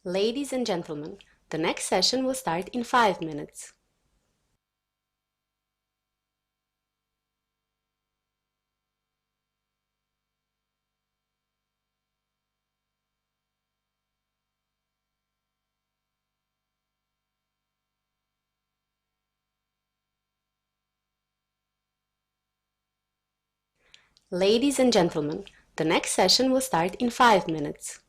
Ladies and gentlemen, the next session will start in 5 minutes. Ladies and gentlemen, the next session will start in 5 minutes.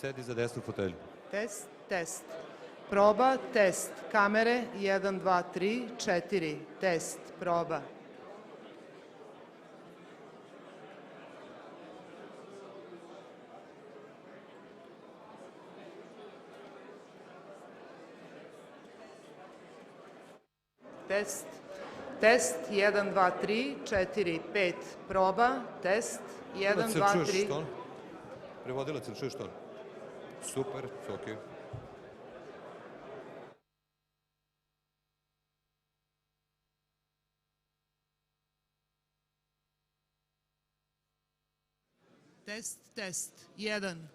Sedi za desnu fotelju. Test, test. Proba, test. Kamere, 1, 2, 3, 4. Test, proba. Test, test, 1, 2, 3, 4, 5. Proba, test, 1, 2, 3. Prevodilac, ili čuješ to? Super, okej. Test, test, 1.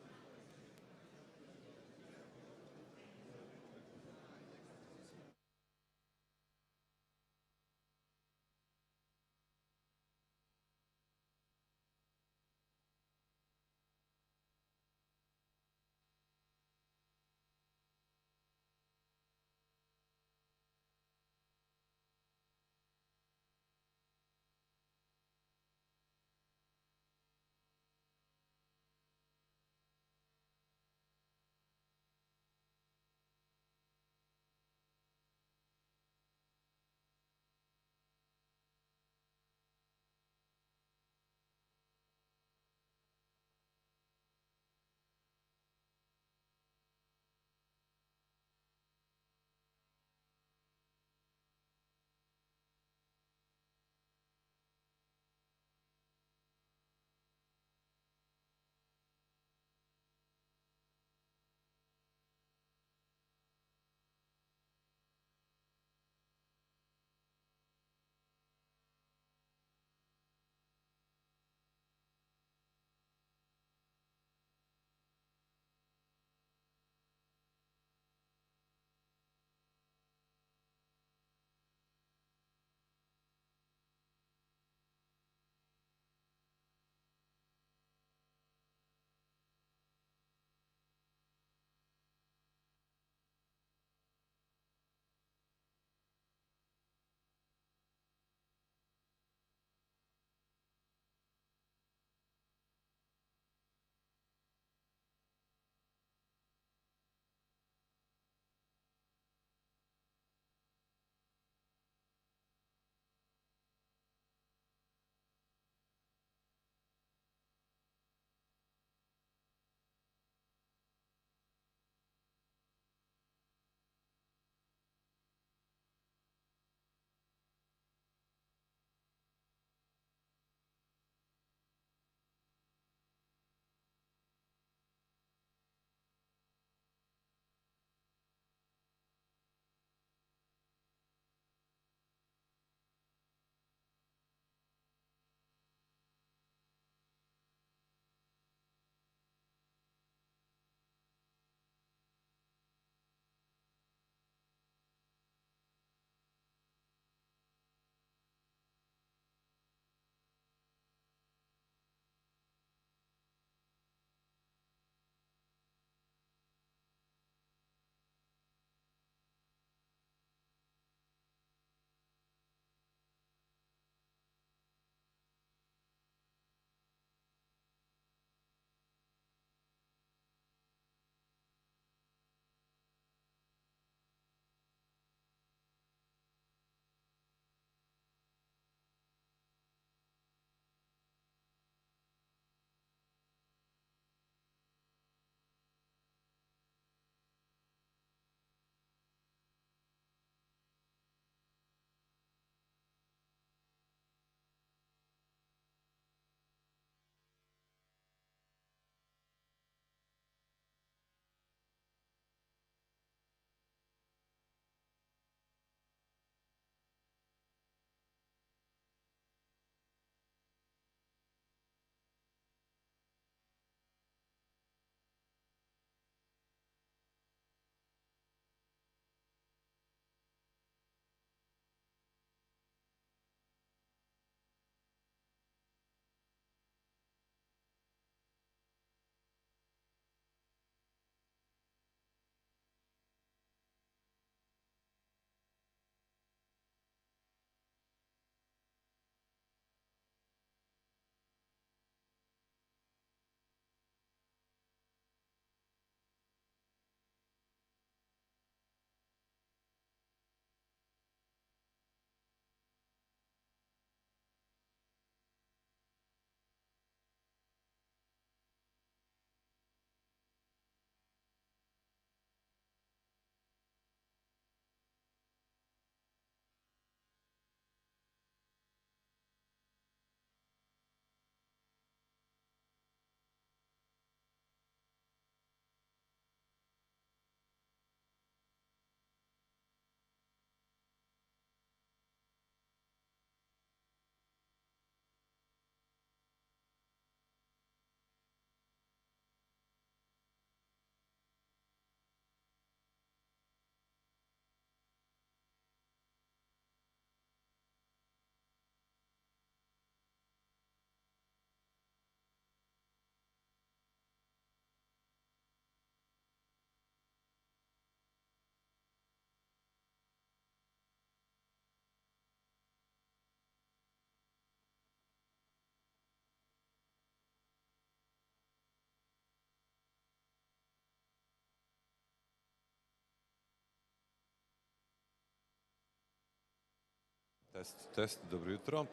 Test, dobro jutro.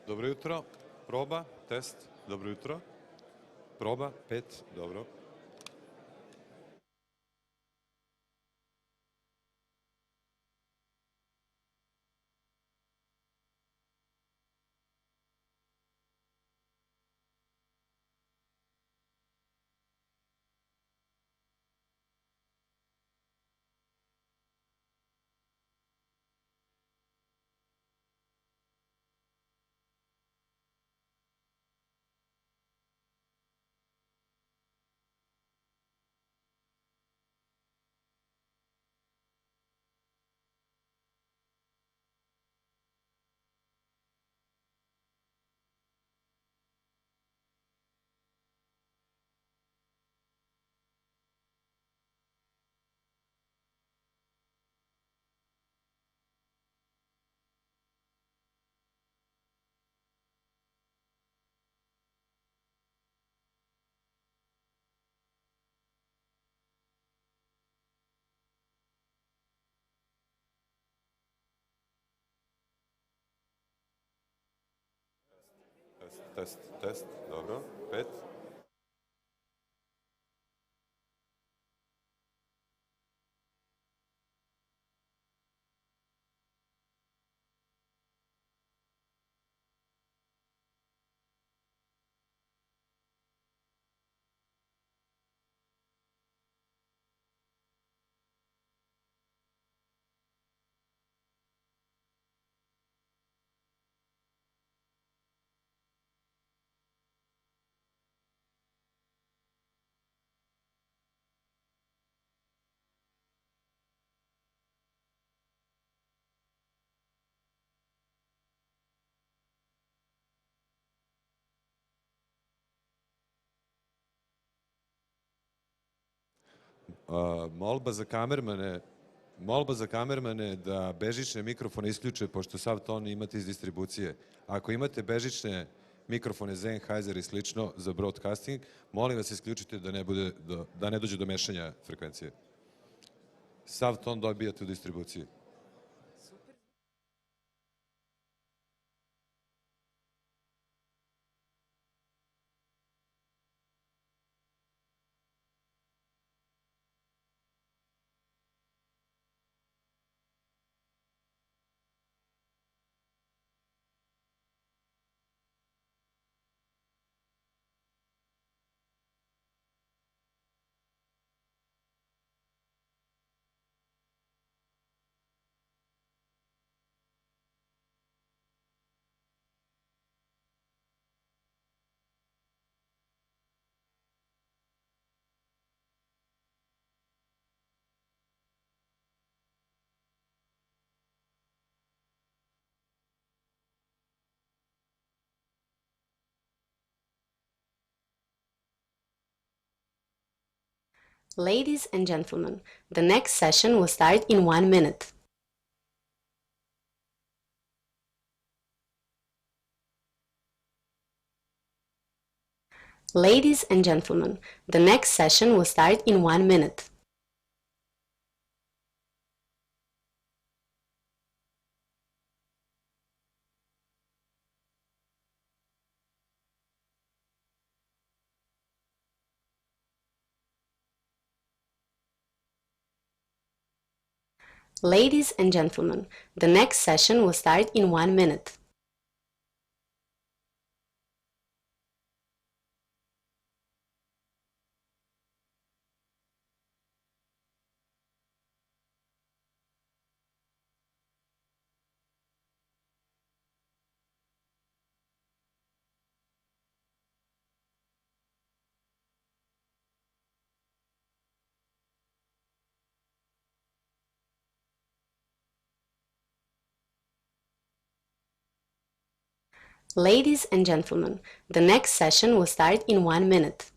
Dobro jutro, proba, test, dobro jutro. Proba, 5, dobro. Test, dobro, 5. Molba za kamermane da bežične mikrofone isključe, pošto sav ton imate iz distribucije. Ako imate bežične mikrofone Sennheiser i slično za broadcasting, molim vas isključite da ne dođe do mešanja frekvencije. Sav ton dobijate u distribuciji. Ladies and gentlemen, the next session will start in 1 minute. Ladies and gentlemen, the next session will start in 1 minute. Ladies and gentlemen, the next session will start in 1 minute. Ladies and gentlemen, the next session will start in 1 minute.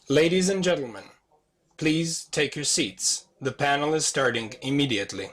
Ladies and gentlemen, please take your seats. The panel is starting immediately.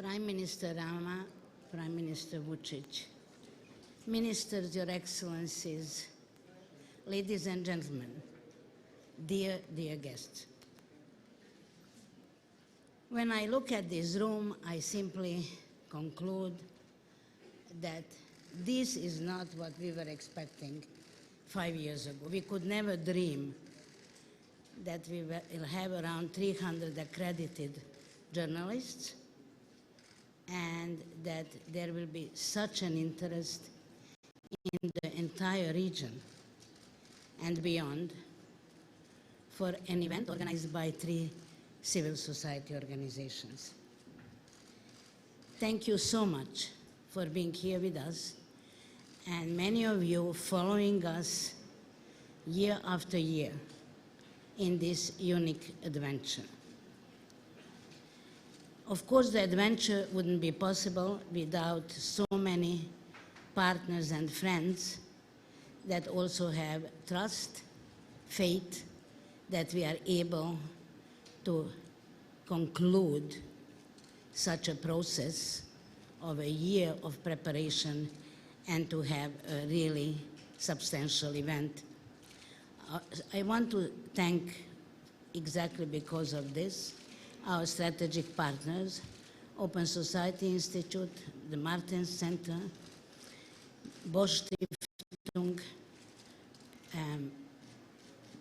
Prime Minister Rama, Prime Minister Vučić, Ministers, Your Excellencies, ladies and gentlemen, dear, dear guests. When I look at this room, I simply conclude that this is not what we were expecting 5 years ago. We could never dream that we will have around 300 accredited journalists and that there will be such an interest in the entire region and beyond for an event organized by 3 civil society organizations. Thank you so much for being here with us, and many of you following us year after year in this unique adventure. Of course, the adventure wouldn't be possible without so many partners and friends that also have trust, faith that we are able to conclude such a process of a year of preparation and to have a really substantial event. I want to thank, exactly because of this, our strategic partners, Open Society Institute, the Martens Center, Bosch Stiftung,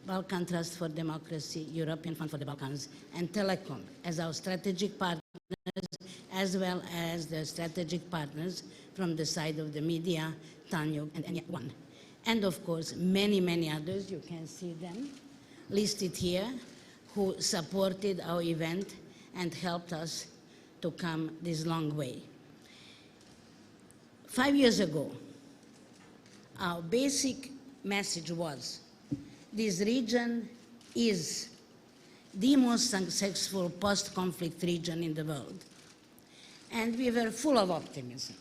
Balkan Trust for Democracy, European Fund for the Balkans, and Telecom as our strategic partners, as well as the strategic partners from the side of the media, Tanjug and One. And of course, many, many others, you can see them listed here, who supported our event and helped us to come this long way. 5 years ago, our basic message was, this region is the most successful post-conflict region in the world. And we were full of optimism.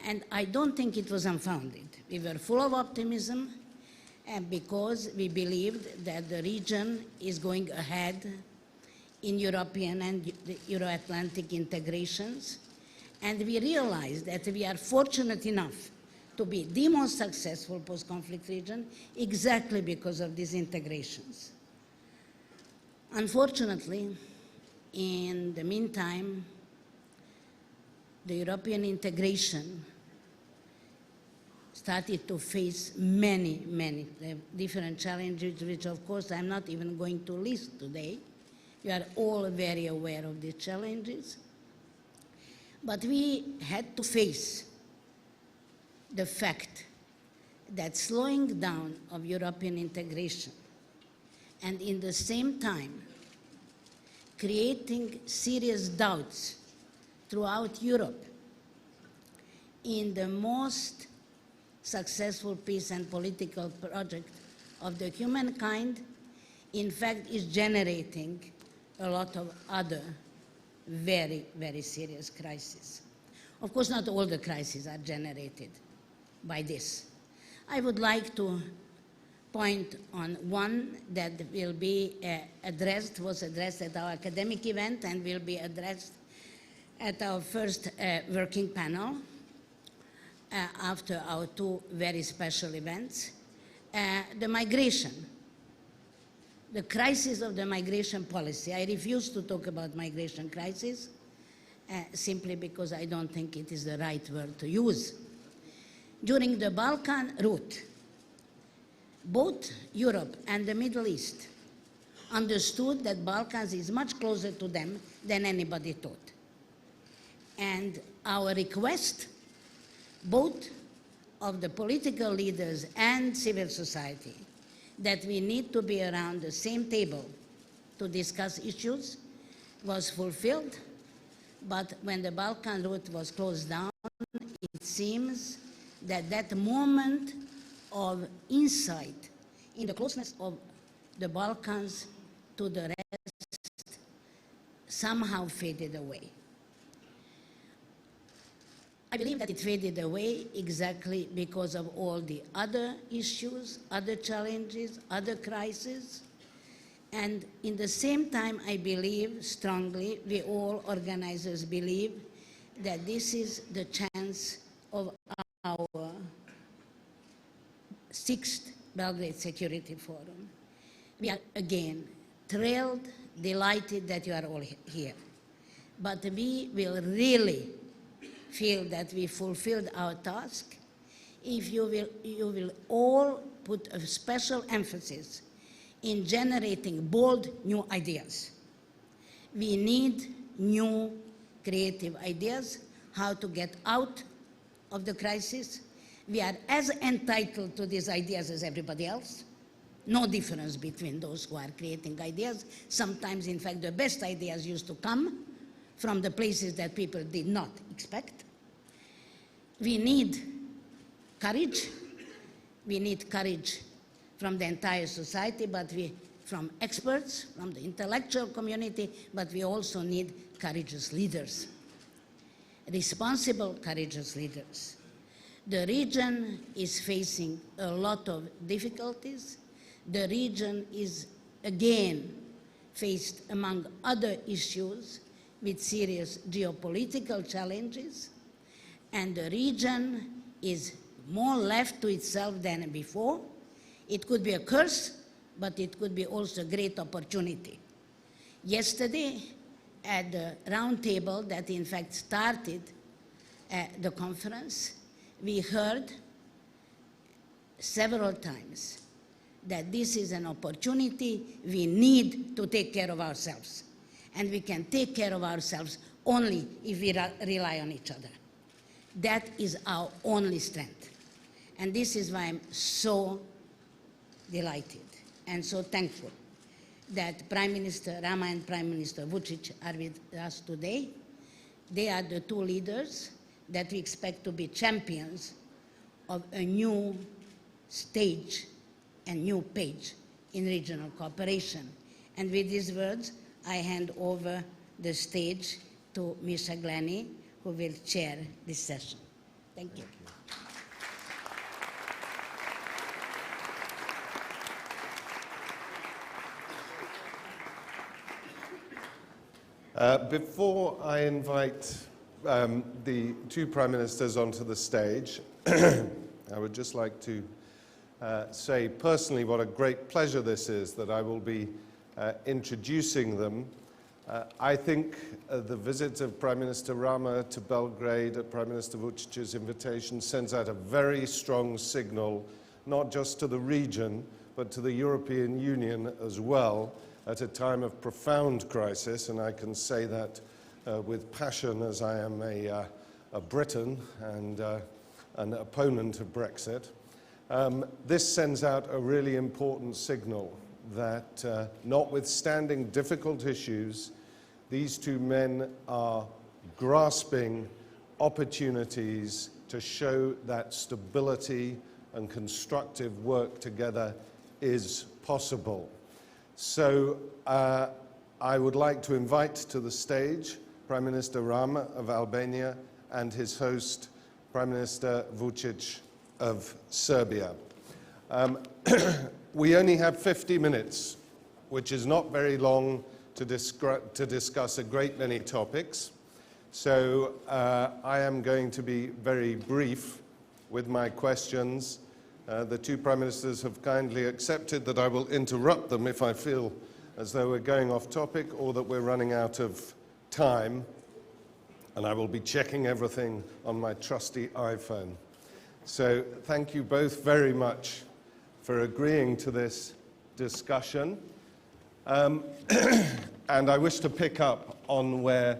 And I don't think it was unfounded. We were full of optimism and because we believed that the region is going ahead in European and Euro-Atlantic integrations. And we realized that we are fortunate enough to be the most successful post-conflict region exactly because of these integrations. Unfortunately, in the meantime, the European integration started to face many, many different challenges, which of course I'm not even going to list today. You are all very aware of these challenges. But we had to face the fact that slowing down of European integration and in the same time creating serious doubts throughout Europe in the most successful peace and political project of the humankind, in fact, is generating a lot of other very, very serious crises. Of course, not all the crises are generated by this. I would like to point on one that will be was addressed at our academic event and will be addressed at our first working panel after our 2 very special events. The migration, the crisis of the migration policy. I refuse to talk about migration crisis simply because I don't think it is the right word to use. During the Balkan route, both Europe and the Middle East understood that Balkans is much closer to them than anybody thought. And our request, both of the political leaders and civil society, that we need to be around the same table to discuss issues, was fulfilled. But when the Balkan route was closed down, it seems that that moment of insight in the closeness of the Balkans to the rest somehow faded away. I believe that it faded away exactly because of all the other issues, other challenges, other crises, And in the same time, I believe strongly, we all organizers believe, that this is the chance of our 6th Belgrade Security Forum. We are again thrilled, delighted that you are all here. But we will really feel that we fulfilled our task if you will all put a special emphasis in generating bold new ideas. We need new creative ideas how to get out of the crisis. We are as entitled to these ideas as everybody else. No difference between those who are creating ideas. Sometimes, in fact, the best ideas used to come from the places that people did not expect. We need courage. We need courage from the entire society, from experts, from the intellectual community, but we also need courageous leaders, responsible, courageous leaders. The region is facing a lot of difficulties. The region is again faced, among other issues, with serious geopolitical challenges, and the region is more left to itself than before. It could be a curse, but it could be also a great opportunity. Yesterday, at the round table that in fact started the conference, we heard several times that this is an opportunity. We need to take care of ourselves. And we can take care of ourselves only if we rely on each other. That is our only strength. And this is why I'm so delighted and so thankful that Prime Minister Rama and Prime Minister Vučić are with us today. They are the two leaders that we expect to be champions of a new stage and new page in regional cooperation. And with these words, I hand over the stage to Misha Glenny, who will chair this session. Thank you. Before I invite the two Prime Ministers onto the stage, I would just like to say personally what a great pleasure this is that I will be introducing them. I think the visit of Prime Minister Rama to Belgrade at Prime Minister Vučić's invitation sends out a very strong signal, not just to the region, but to the European Union as well, at a time of profound crisis, and I can say that with passion as I am a Briton and an opponent of Brexit. This sends out a really important signal that notwithstanding difficult issues, these two men are grasping opportunities to show that stability and constructive work together is possible. So I would like to invite to the stage Prime Minister Rama of Albania and his host, Prime Minister Vučić of Serbia. We only have 50 minutes, which is not very long to discuss a great many topics. So I am going to be very brief with my questions. The two Prime Ministers have kindly accepted that I will interrupt them if I feel as though we're going off topic or that we're running out of time. And I will be checking everything on my trusty iPhone. So thank you both very much for agreeing to this discussion. And I wish to pick up on where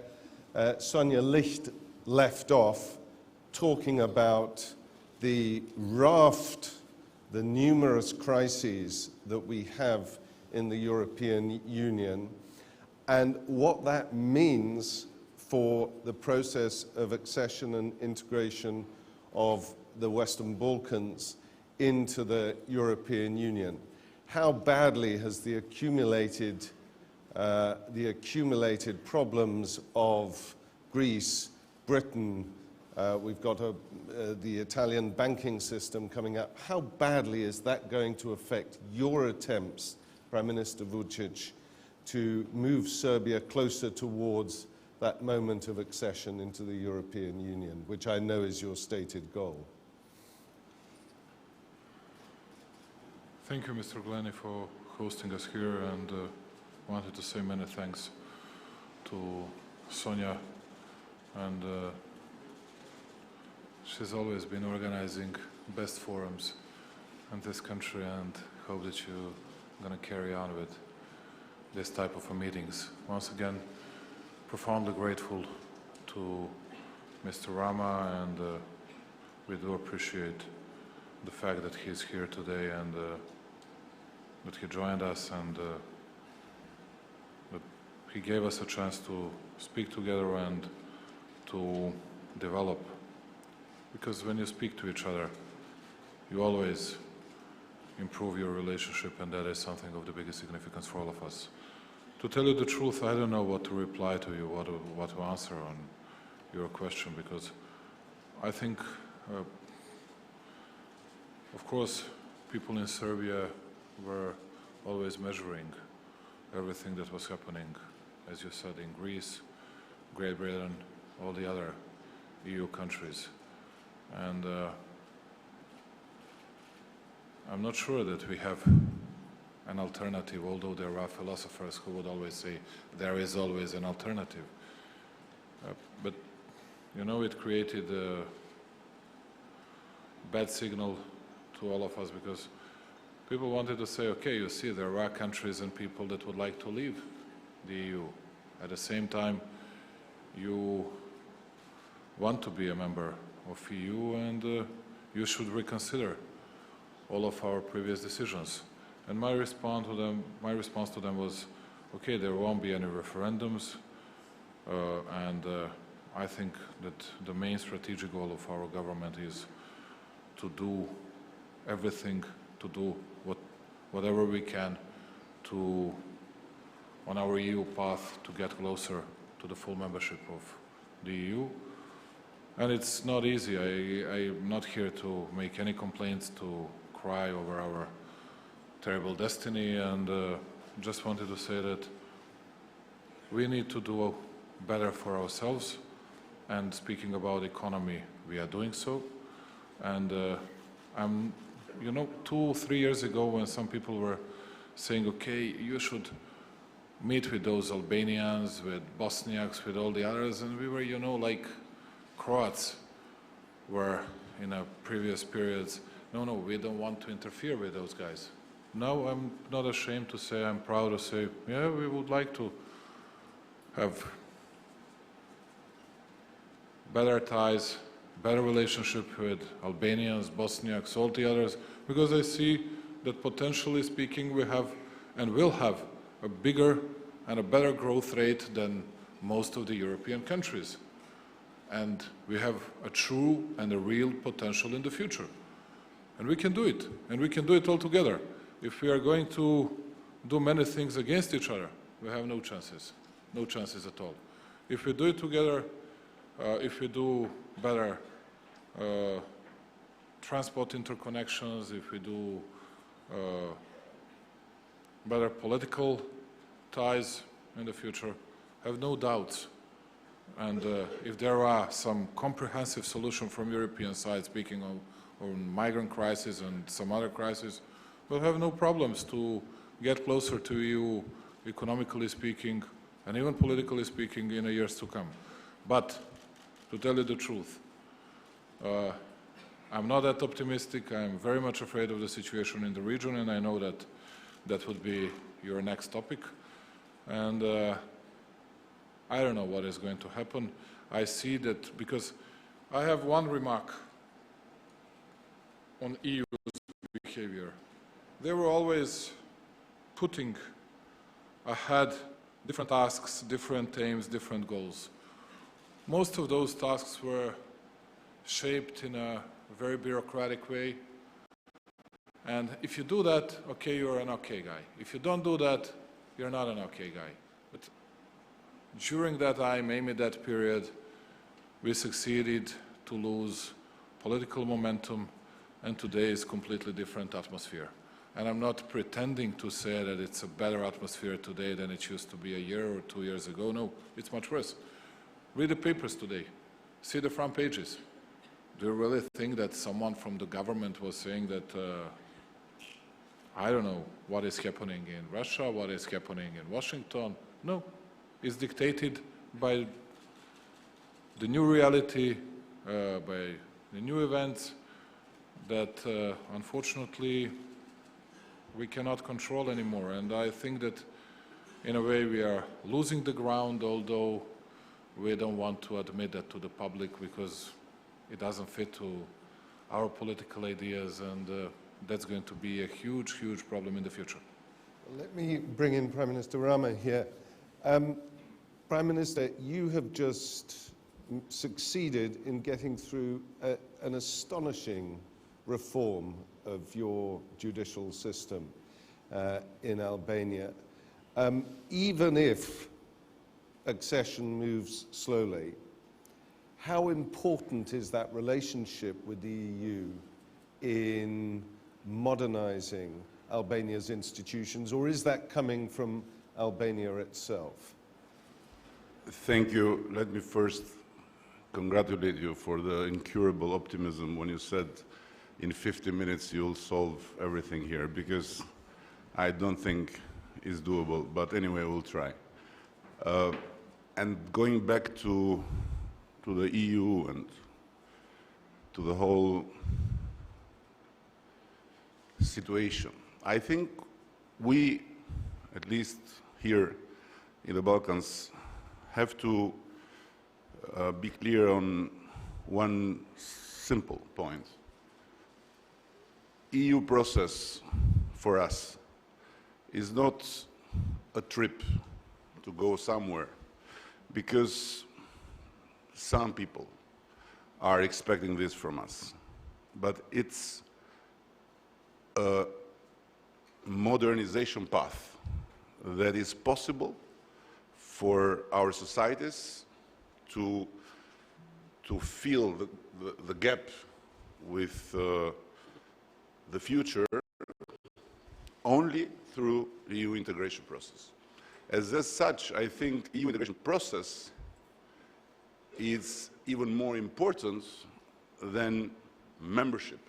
Sonja Licht left off, talking about the raft, the numerous crises that we have in the European Union, and what that means for the process of accession and integration of the Western Balkans into the European Union. How badly has the accumulated problems of Greece, Britain, we've got the Italian banking system coming up. How badly is that going to affect your attempts Prime Minister Vučić to move Serbia closer towards that moment of accession into the European Union, which I know is your stated goal? Thank you, Mr. Glenny, for hosting us here, and wanted to say many thanks to Sonja, and she's always been organizing best forums in this country, and hope that you're going to carry on with this type of meetings. Once again, profoundly grateful to Mr. Rama, and we do appreciate the fact that he's here today, and that he joined us, and that he gave us a chance to speak together and to develop. Because when you speak to each other, you always improve your relationship, and that is something of the biggest significance for all of us. To tell you the truth, I don't know what to reply to you, what to answer on your question, because I think, of course, people in Serbia were always measuring everything that was happening, as you said, in Greece, Great Britain, all the other EU countries. And I'm not sure that we have an alternative, although there are philosophers who would always say there is always an alternative. But, you know, it created a bad signal to all of us, because people wanted to say, okay, you see, there are countries and people that would like to leave the EU. At the same time, you want to be a member of EU, and you should reconsider all of our previous decisions. And my response to them was, okay, there won't be any referendums, and I think that the main strategic goal of our government is to do everything, to do whatever we can to, on our EU path, to get closer to the full membership of the EU. And it's not easy. I'm not here to make any complaints, to cry over our terrible destiny, and just wanted to say that we need to do better for ourselves. And speaking about economy, we are doing so. And you know, 2-3 years ago, when some people were saying, okay, you should meet with those Albanians, with Bosniaks, with all the others, and we were, you know, like Croats were in a previous periods, no, we don't want to interfere with those guys. Now I'm not ashamed to say, I'm proud to say, yeah, we would like to have better ties, better relationship with Albanians, Bosniaks, all the others, because I see that potentially speaking we have and will have a bigger and a better growth rate than most of the European countries. And we have a true and a real potential in the future. And we can do it, and we can do it all together. If we are going to do many things against each other, we have no chances at all. If we do it together, if we do better transport interconnections, if we do better political ties in the future, have no doubts. And if there are some comprehensive solution from European side, speaking of migrant crisis and some other crises, we'll have no problems to get closer to EU, economically speaking, and even politically speaking, in the years to come. But, to tell you the truth, I'm not that optimistic. I'm very much afraid of the situation in the region, and I know that that would be your next topic. And I don't know what is going to happen. I see that, because I have one remark on EU's behavior. They were always putting ahead different tasks, different aims, different goals. Most of those tasks were shaped in a very bureaucratic way. And if you do that, okay, you're an okay guy. If you don't do that, you're not an okay guy. But during that time, maybe that period, we succeeded to lose political momentum, and today is completely different atmosphere. And I'm not pretending to say that it's a better atmosphere today than it used to be a year or 2 years ago. No, it's much worse. Read the papers today. See the front pages. Do you really think that someone from the government was saying that, I don't know, what is happening in Russia, what is happening in Washington? No, it's dictated by the new reality, by the new events that unfortunately we cannot control anymore. And I think that in a way we are losing the ground, although we don't want to admit that to the public because it doesn't fit to our political ideas, and that's going to be a huge, huge problem in the future. Let me bring in Prime Minister Rama here. Prime Minister, you have just succeeded in getting through an astonishing reform of your judicial system in Albania. Even if accession moves slowly, how important is that relationship with the EU in modernizing Albania's institutions, or is that coming from Albania itself? Thank you. Let me first congratulate you for the incurable optimism when you said in 50 minutes you'll solve everything here, because I don't think it's doable, but anyway, we'll try. And going back to the EU and to the whole situation, I think we, at least here in the Balkans, have to be clear on one simple point. EU process for us is not a trip to go somewhere, because some people are expecting this from us, but it's a modernization path that is possible for our societies to fill the gap with the future only through the EU integration process. As such, I think EU integration process is even more important than membership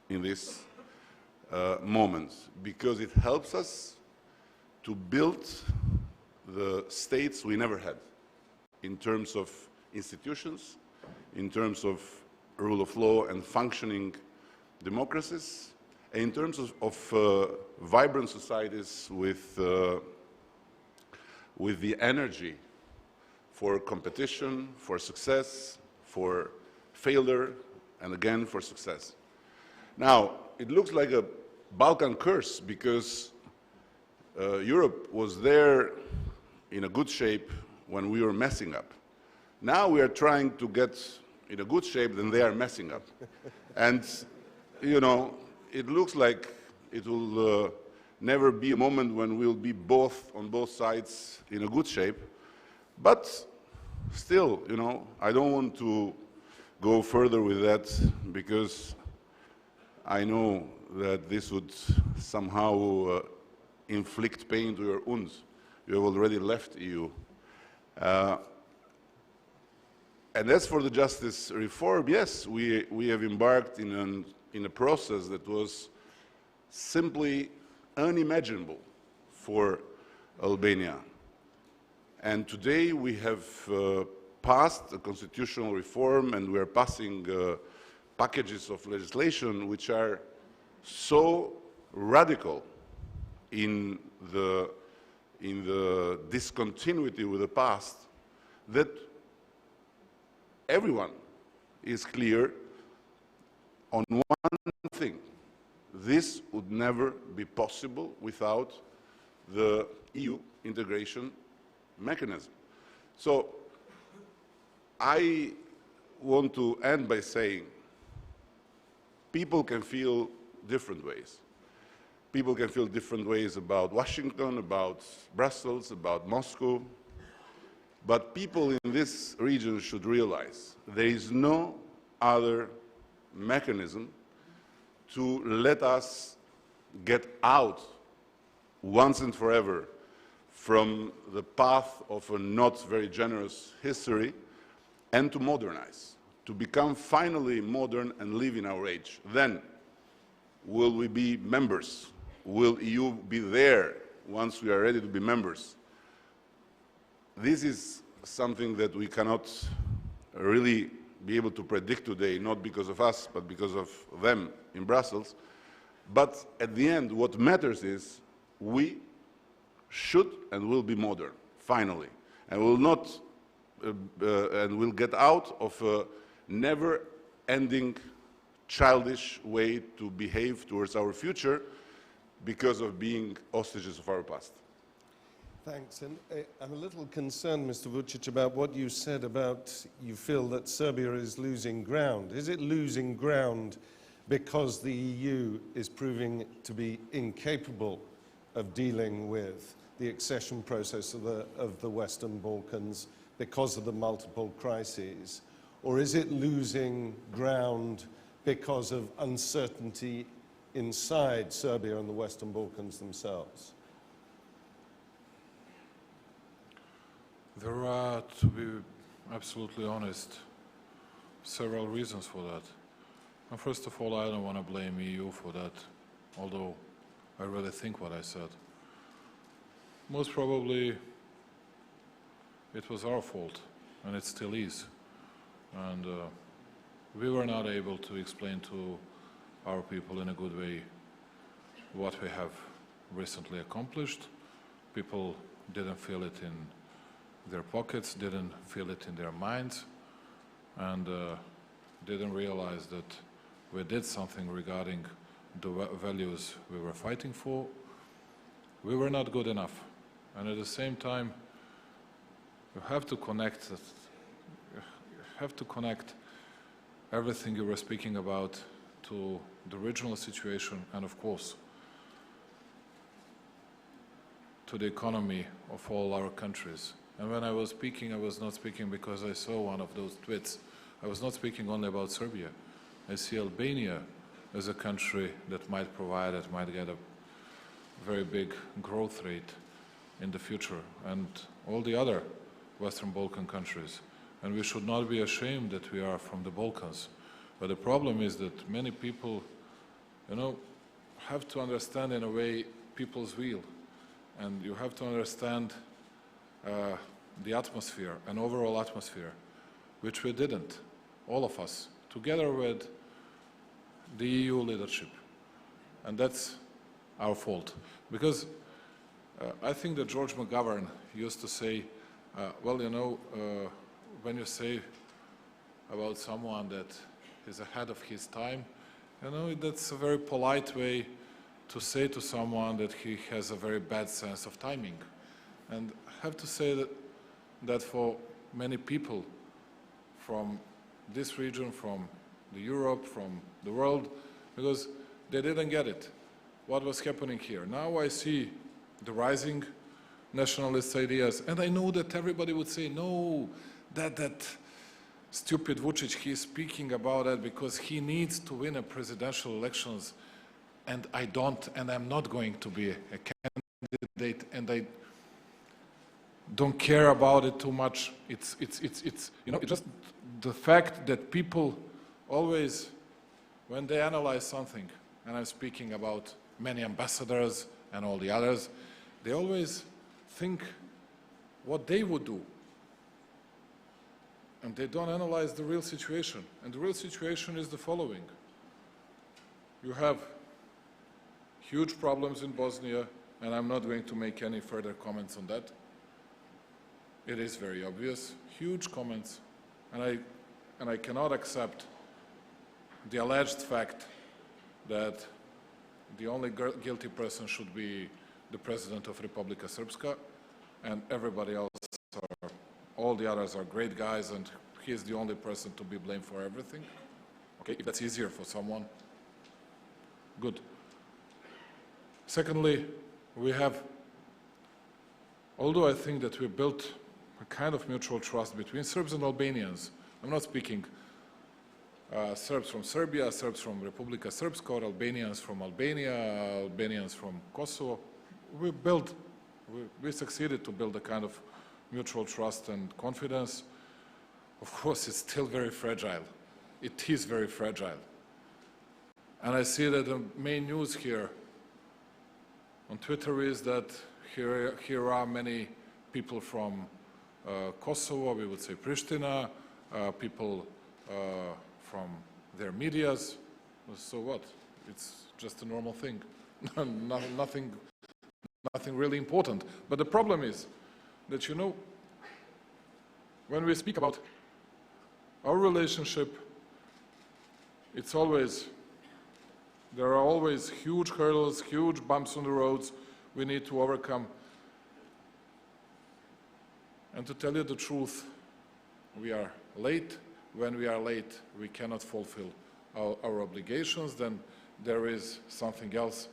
in this moment, because it helps us to build the states we never had in terms of institutions, in terms of rule of law and functioning democracies, and in terms of vibrant societies with the energy for competition, for success, for failure, and again for success. Now, it looks like a Balkan curse, because Europe was there in a good shape when we were messing up. Now we are trying to get in a good shape, then they are messing up. And, you know, it looks like it will never be a moment when we'll be on both sides in a good shape. But still, you know, I don't want to go further with that, because I know that this would somehow inflict pain to your wounds. You have already left EU. And as for the justice reform, yes, we have embarked in a process that was simply unimaginable for Albania. And today we have passed a constitutional reform, and we are passing packages of legislation which are so radical in the discontinuity with the past that everyone is clear on one thing: this would never be possible without the EU integration mechanism. So I want to end by saying people can feel different ways. People can feel different ways about Washington, about Brussels, about Moscow. But people in this region should realize there is no other mechanism to let us get out once and forever from the path of a not very generous history and to modernize, to become finally modern and live in our age. Then will we be members? Will EU be there once we are ready to be members? This is something that we cannot really be able to predict today, not because of us, but because of them in Brussels. But at the end, what matters is we should and will be modern, finally, and will not, and will get out of a never-ending childish way to behave towards our future because of being hostages of our past. Thanks. And I'm a little concerned, Mr. Vučić, about what you said about you feel that Serbia is losing ground. Is it losing ground because the EU is proving to be incapable of dealing with the accession process of the Western Balkans because of the multiple crises? Or is it losing ground because of uncertainty inside Serbia and the Western Balkans themselves? There are, to be absolutely honest, several reasons for that. And first of all, I don't want to blame EU for that, although I really think what I said. Most probably it was our fault, and it still is. And we were not able to explain to our people in a good way what we have recently accomplished. People didn't feel it in their pockets, didn't feel it in their minds, and didn't realize that we did something regarding the values we were fighting for. We were not good enough. And at the same time, you have to connect everything you were speaking about to the regional situation and, of course, to the economy of all our countries. And when I was speaking, I was not speaking because I saw one of those tweets. I was not speaking only about Serbia. I see Albania as a country that might provide, that might get a very big growth rate in the future, and all the other Western Balkan countries. And we should not be ashamed that we are from the Balkans. But the problem is that many people, have to understand in a way people's will. And you have to understand the atmosphere, an overall atmosphere, which we didn't, all of us, together with the EU leadership. And that's our fault. Because I think that George McGovern used to say, when you say about someone that is ahead of his time, that's a very polite way to say to someone that he has a very bad sense of timing. And I have to say that for many people from this region, from Europe, from the world, because they didn't get it, what was happening here. Now I see the rising nationalist ideas, and I know that everybody would say, no, that stupid Vučić, he's speaking about that because he needs to win a presidential elections, and I don't, and I'm not going to be a candidate, and I don't care about it too much. It's just the fact that people always, when they analyze something, and I'm speaking about many ambassadors and all the others, they always think what they would do. And they don't analyze the real situation. And the real situation is the following. You have huge problems in Bosnia, and I'm not going to make any further comments on that. It is very obvious, huge comments, and I cannot accept the alleged fact that the only guilty person should be the president of Republika Srpska, and everybody else all the others are great guys, and he is the only person to be blamed for everything. Okay, if that's easier for someone, good. Secondly, we have, although I think that we built a kind of mutual trust between Serbs and Albanians, I'm not speaking Serbs from Serbia, Serbs from Republika Srpska, or Albanians from Albania, Albanians from Kosovo. We succeeded to build a kind of mutual trust and confidence. Of course, it's still very fragile. It is very fragile. And I see that the main news here on Twitter is that here are many people from Kosovo, we would say Pristina, people from their medias. So what? It's just a normal thing. nothing really important. But the problem is that, you know, when we speak about our relationship, there are always huge hurdles, huge bumps on the roads we need to overcome. And to tell you the truth, we are late. When we are late, we cannot fulfill our obligations. Then there is something else,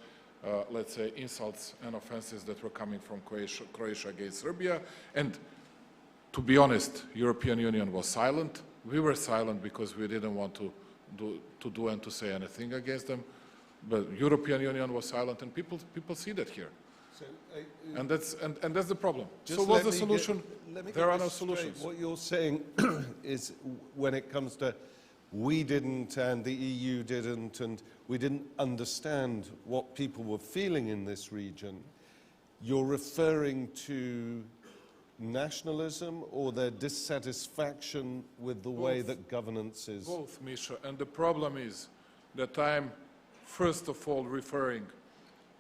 let's say insults and offenses that were coming from Croatia against Serbia. And to be honest, European Union was silent. We were silent because we didn't want to do and to say anything against them. But European Union was silent, and people see that here. So, and that's the problem. So what's the solution? There are no solutions. What you're saying is, when it comes to we didn't and the EU didn't, and we didn't understand what people were feeling in this region, you're referring to nationalism or their dissatisfaction with the way that governance is? Both, Misha. And the problem is that I'm first of all referring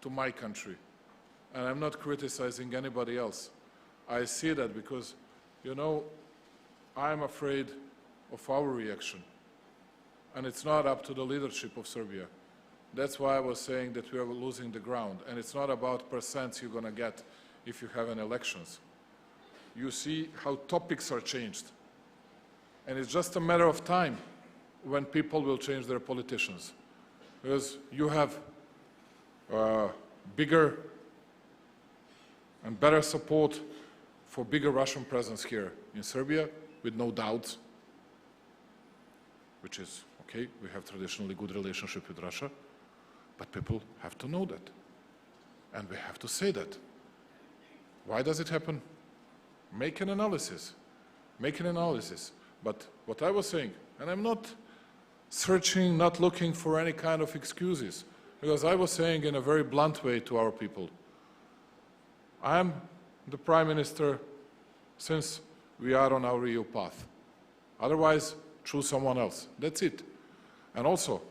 to my country. And I'm not criticizing anybody else. I see that because, you know, I'm afraid of our reaction. And it's not up to the leadership of Serbia. That's why I was saying that we are losing the ground. And it's not about percents you're going to get if you have an elections. You see how topics are changed. And it's just a matter of time when people will change their politicians. Because you have bigger and better support for bigger Russian presence here in Serbia, with no doubts, which is okay. We have traditionally good relationship with Russia, but people have to know that. And we have to say that. Why does it happen? Make an analysis. Make an analysis. But what I was saying, and I'm not searching, not looking for any kind of excuses, because I was saying in a very blunt way to our people, I am the Prime Minister since we are on our EU path. Otherwise, choose someone else. That's it. And also,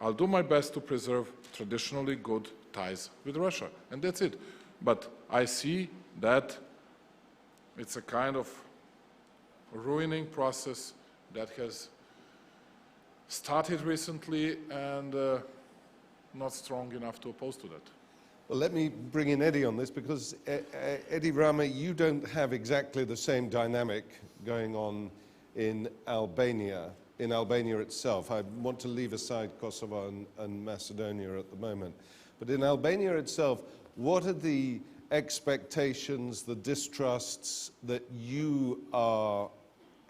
I'll do my best to preserve traditionally good ties with Russia, and that's it. But I see that it's a kind of ruining process that has started recently, and not strong enough to oppose to that. Well, let me bring in Eddie on this, because Eddie Rama, you don't have exactly the same dynamic going on in Albania itself. I want to leave aside Kosovo and Macedonia at the moment. But in Albania itself, what are the expectations, the distrusts that you are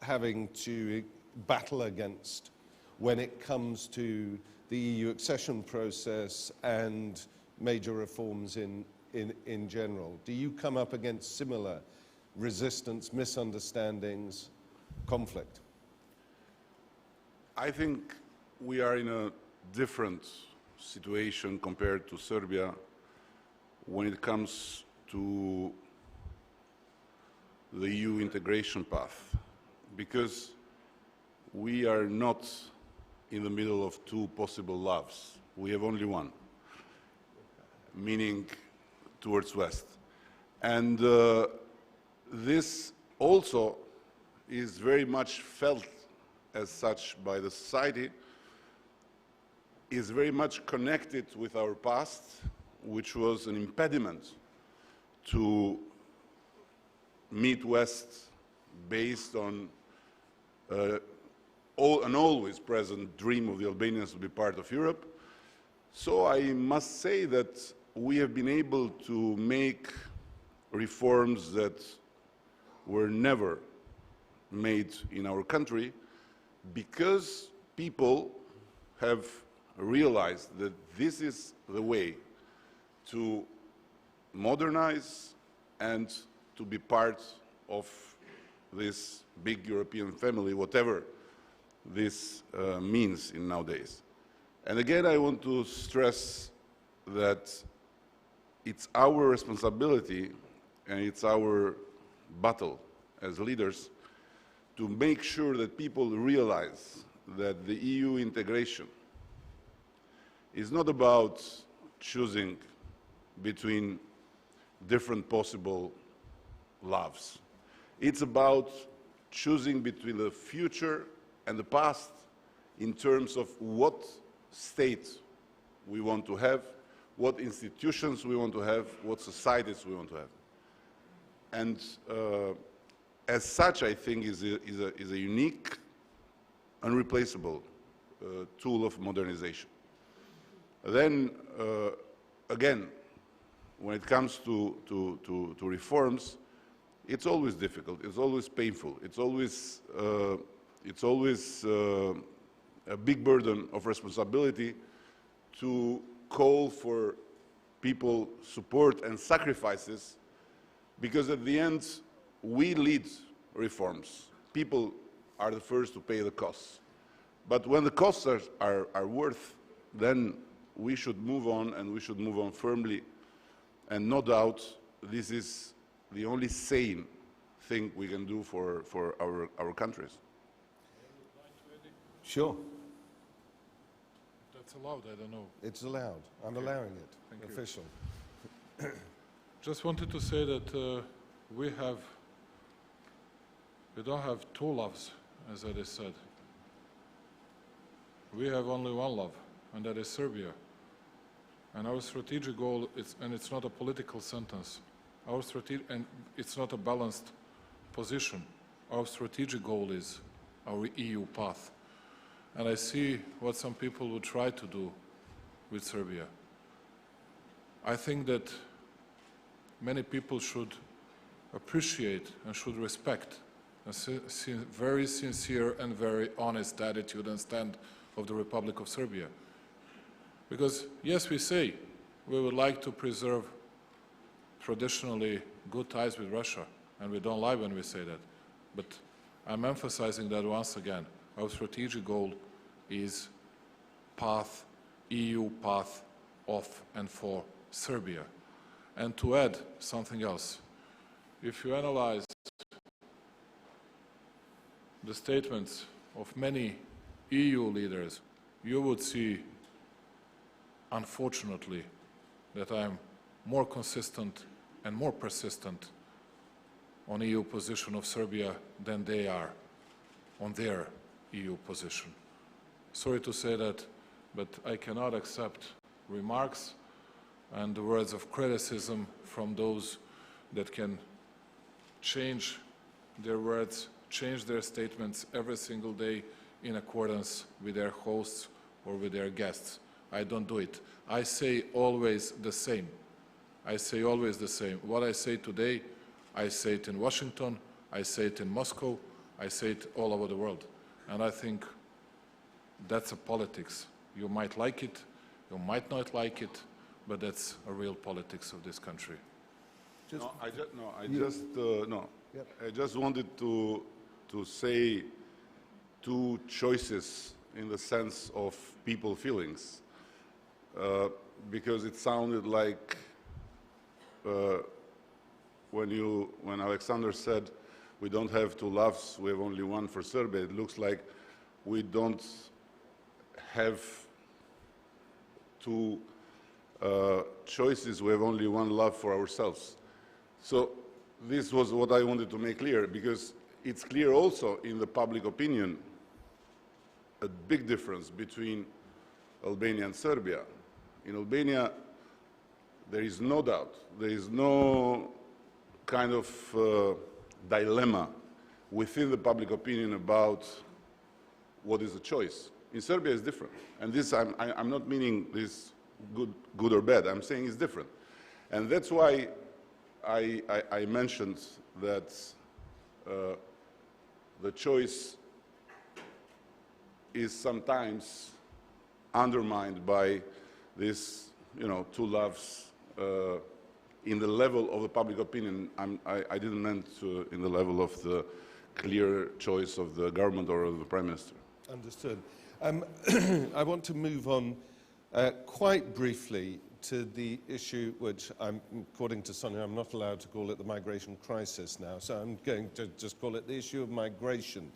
having to battle against when it comes to the EU accession process and major reforms in general? Do you come up against similar resistance, misunderstandings, conflict? I think we are in a different situation compared to Serbia when it comes to the EU integration path, because we are not in the middle of two possible loves. We have only one, meaning towards West. And this also is very much felt as such by the society, is very much connected with our past, which was an impediment to meet West based on an always present dream of the Albanians to be part of Europe. So I must say that we have been able to make reforms that were never made in our country, because people have realized that this is the way to modernize and to be part of this big European family, whatever this means in nowadays. And again, I want to stress that it's our responsibility and it's our battle as leaders to make sure that people realize that the EU integration is not about choosing between different possible loves. It's about choosing between the future and the past in terms of what state we want to have, what institutions we want to have, what societies we want to have. And as such, I think is a unique, unreplaceable tool of modernization. Then, again, when it comes to reforms, it's always difficult, it's always painful, it's always a big burden of responsibility to call for people support and sacrifices, because at the end, we lead reforms. People are the first to pay the costs. But when the costs are worth, then we should move on, and we should move on firmly. And no doubt, this is the only sane thing we can do for our countries. Sure. That's allowed, I don't know. It's allowed. I'm allowing it. Thank you. Official. Just wanted to say that we don't have two loves, as it is said. We have only one love, and that is Serbia. And our strategic goal is, and it's not a political sentence, and it's not a balanced position. Our strategic goal is our EU path. And I see what some people would try to do with Serbia. I think that many people should appreciate and should respect a very sincere and very honest attitude and stand of the Republic of Serbia. Because, yes, we say we would like to preserve traditionally good ties with Russia, and we don't lie when we say that. But I'm emphasizing that once again. Our strategic goal is path, EU path of and for Serbia. And to add something else, if you analyze the statements of many EU leaders, you would see, unfortunately, that I am more consistent and more persistent on EU position of Serbia than they are on their EU position. Sorry to say that, but I cannot accept remarks and the words of criticism from those that can change their words, change their statements every single day in accordance with their hosts or with their guests. I don't do it. I say always the same. I say always the same. What I say today, I say it in Washington, I say it in Moscow, I say it all over the world. And I think that's a politics. You might like it, you might not like it, but that's a real politics of this country. I just wanted to say two choices in the sense of people feelings, because it sounded like when Aleksandar said we don't have two loves, we have only one for Serbia, it looks like we don't have two choices, we have only one love for ourselves. So this was what I wanted to make clear, because it's clear also in the public opinion a big difference between Albania and Serbia. In Albania, there is no doubt, there is no kind of dilemma within the public opinion about what is the choice. In Serbia, it's different. And this, I'm not meaning this good or bad. I'm saying it's different. And that's why I mentioned that the choice is sometimes undermined by this, two loves in the level of the public opinion. I didn't mean in the level of the clear choice of the government or of the Prime Minister. Understood. I want to move on quite briefly to the issue which, according to Sonja, I'm not allowed to call it the migration crisis now, so I'm going to just call it the issue of migration.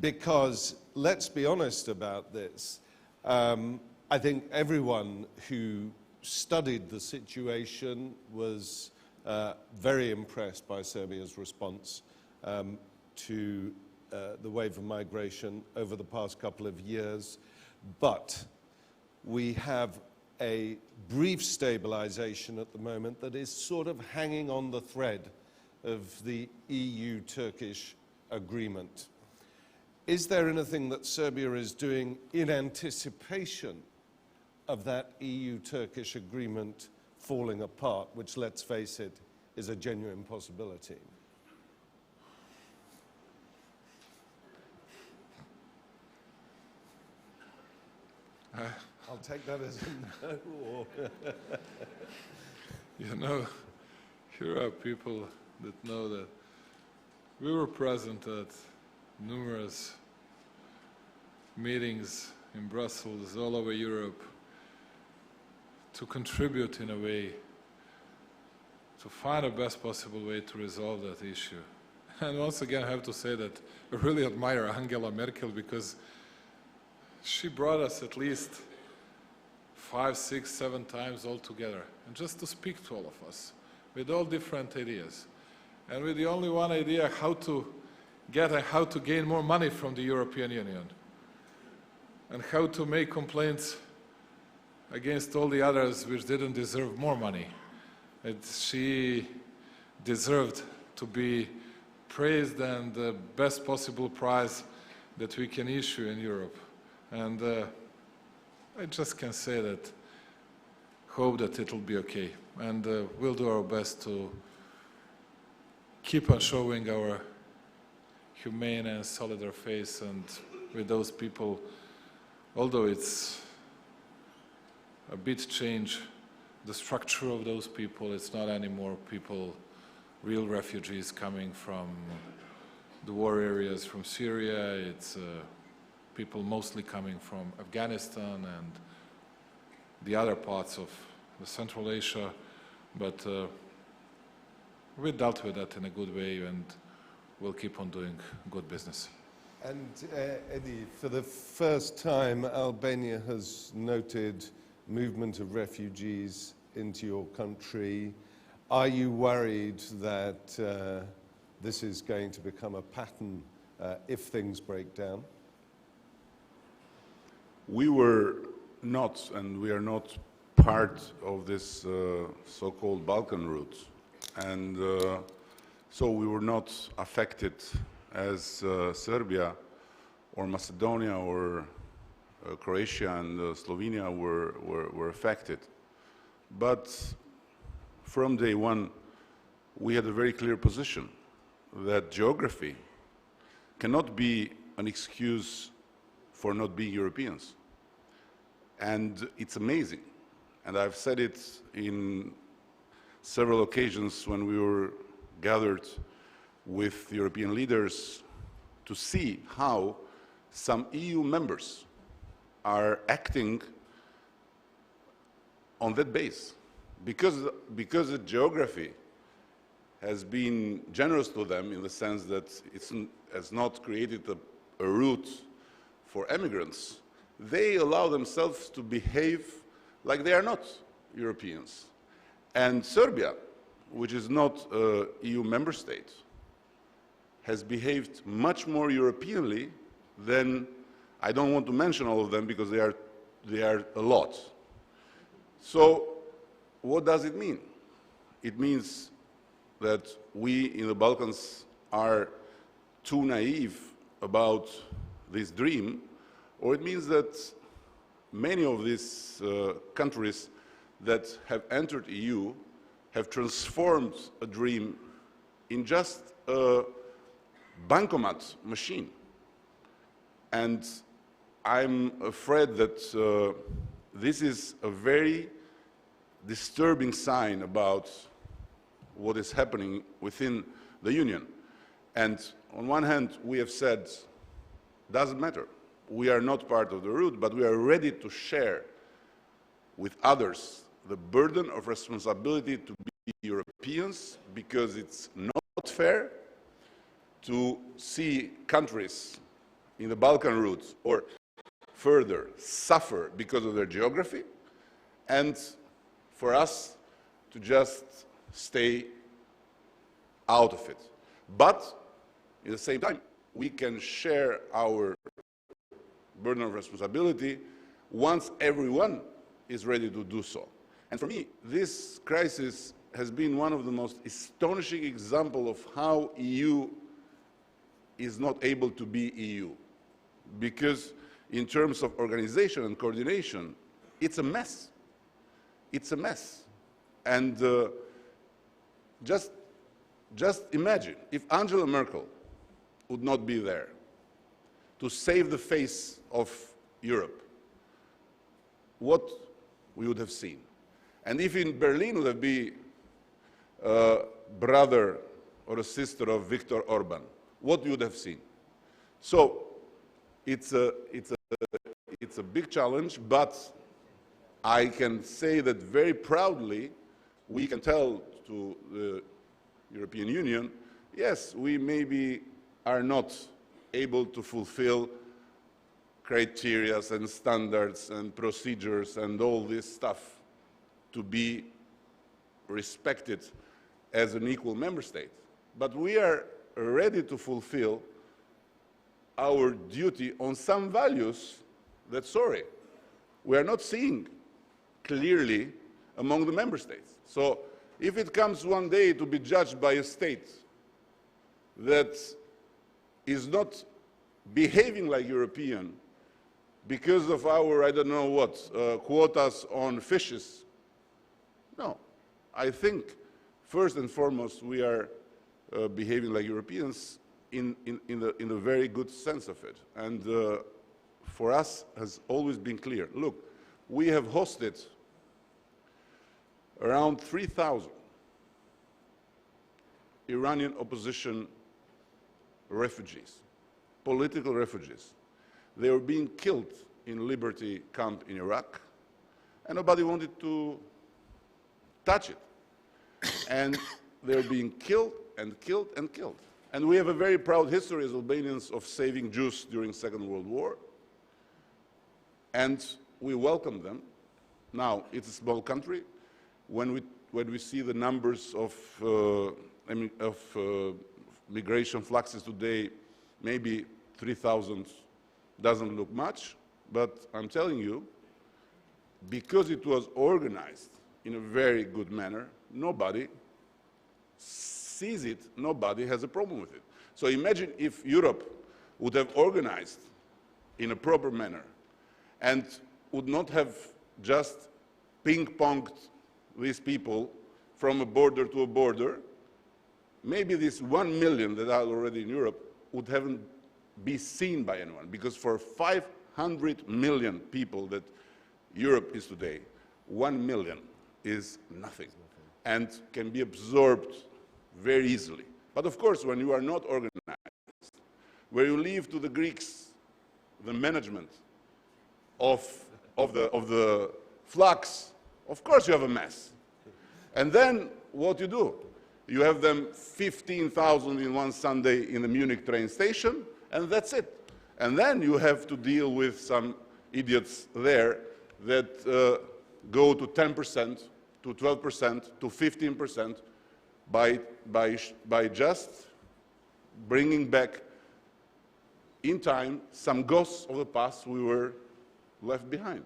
Because, let's be honest about this, I think everyone who studied the situation was very impressed by Serbia's response to the wave of migration over the past couple of years. But we have a brief stabilization at the moment that is sort of hanging on the thread of the EU-Turkish agreement. Is there anything that Serbia is doing in anticipation of that EU-Turkish agreement falling apart, which, let's face it, is a genuine possibility? I'll take that as a no. Here are people that know that we were present at numerous meetings in Brussels, all over Europe, to contribute in a way, to find the best possible way to resolve that issue. And once again, I have to say that I really admire Angela Merkel, because she brought us at least 5, 6, 7 times all together, and just to speak to all of us, with all different ideas, and with the only one idea how to get and how to gain more money from the European Union, and how to make complaints against all the others which didn't deserve more money. She deserved to be praised, and the best possible prize that we can issue in Europe. And I just can say that, hope that it'll be okay. And we'll do our best to keep on showing our humane and solidar face, and with those people, although it's a bit change the structure of those people, it's not anymore people, real refugees coming from the war areas from Syria, it's people mostly coming from Afghanistan and the other parts of the Central Asia, but we dealt with that in a good way, and we'll keep on doing good business. And Eddie, for the first time, Albania has noted movement of refugees into your country. Are you worried that this is going to become a pattern if things break down? We were not, and we are not part of this so-called Balkan route. And so we were not affected as Serbia or Macedonia or Croatia and Slovenia were affected. But from day one, we had a very clear position that geography cannot be an excuse for not being Europeans. And it's amazing. And I've said it in several occasions when we were gathered with European leaders to see how some EU members are acting on that base. Because the geography has been generous to them in the sense that it has not created a route for immigrants, they allow themselves to behave like they are not Europeans. And Serbia, which is not an EU member state, has behaved much more Europeanly than, I don't want to mention all of them because they are a lot. So what does it mean? It means that we in the Balkans are too naive about this dream, or it means that many of these countries that have entered EU have transformed a dream in just a bancomat machine. And I'm afraid that this is a very disturbing sign about what is happening within the Union. And on one hand, we have said, doesn't matter. We are not part of the root, but we are ready to share with others the burden of responsibility to be Europeans, because it's not fair to see countries in the Balkan route or further suffer because of their geography, and for us to just stay out of it. But at the same time, we can share our burden of responsibility once everyone is ready to do so. And for me, this crisis has been one of the most astonishing examples of how EU is not able to be EU. Because in terms of organization and coordination, it's a mess. It's a mess. And just imagine if Angela Merkel would not be there to save the face of Europe, what we would have seen. And if in Berlin would have been a brother or a sister of Viktor Orban, what you would have seen. So it's a big challenge, but I can say that very proudly we can tell to the European Union, yes, we maybe are not able to fulfill criteria and standards and procedures and all this stuff to be respected as an equal member state. But we are ready to fulfill our duty on some values that, sorry, we are not seeing clearly among the member states. So if it comes one day to be judged by a state that is not behaving like European because of our, I don't know what, quotas on fishes, no. I think, first and foremost, we are behaving like Europeans in a very good sense of it. And for us has always been clear. Look, we have hosted around 3,000 Iranian opposition refugees, political refugees. They were being killed in Liberty camp in Iraq, and nobody wanted to touch it. And they're being killed and killed and killed. And we have a very proud history as Albanians of saving Jews during the Second World War. And we welcome them. Now, it's a small country. When we see the numbers of migration fluxes today, maybe 3,000 doesn't look much. But I'm telling you, because it was organized in a very good manner, nobody sees it, nobody has a problem with it. So imagine if Europe would have organized in a proper manner and would not have just ping-ponged these people from a border to a border, maybe this 1 million that are already in Europe would haven't be seen by anyone, because for 500 million people that Europe is today, 1 million is nothing and can be absorbed very easily. But of course, when you are not organized, where you leave to the Greeks the management of the flux, of course you have a mess. And then what you do? You have them 15,000 in one Sunday in the Munich train station, and that's it. And then you have to deal with some idiots there that go to 10%, to 12%, to 15% by just bringing back in time some ghosts of the past we were left behind.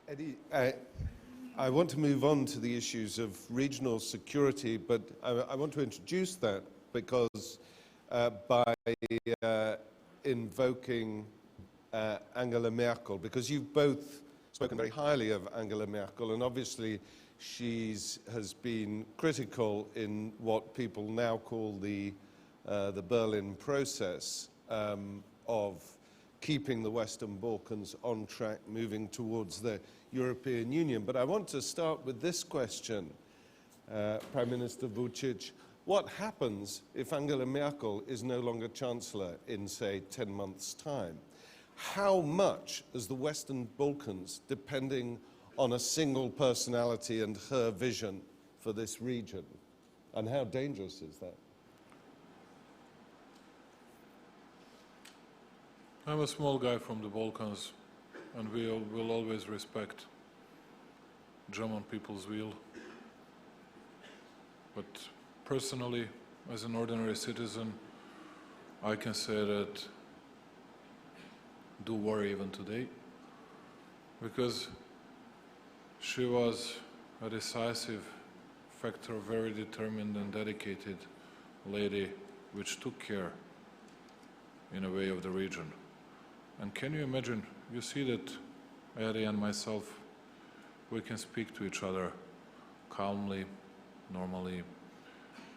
Eddie, I want to move on to the issues of regional security, but I want to introduce that because by invoking Angela Merkel, because you've both spoken very highly of Angela Merkel, and obviously has been critical in what people now call the Berlin process of keeping the Western Balkans on track, moving towards the European Union. But I want to start with this question, Prime Minister Vučić. What happens if Angela Merkel is no longer Chancellor in, say, 10 months' time? How much is the Western Balkans depending on a single personality and her vision for this region? And how dangerous is that? I'm a small guy from the Balkans, and we will always respect German people's will. But personally, as an ordinary citizen, I can say that do worry even today, because she was a decisive factor, very determined and dedicated lady, which took care, in a way, of the region. And can you imagine, you see that Ari and myself, we can speak to each other calmly, normally,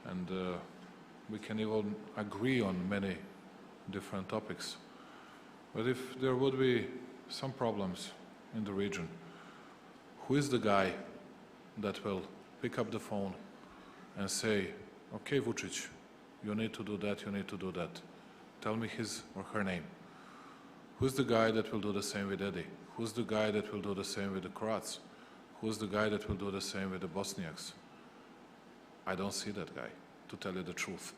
and we can even agree on many different topics. But if there would be some problems in the region, who is the guy that will pick up the phone and say, okay, Vučić, you need to do that, you need to do that. Tell me his or her name. Who's the guy that will do the same with Eddie? Who's the guy that will do the same with the Croats? Who's the guy that will do the same with the Bosniaks? I don't see that guy, to tell you the truth.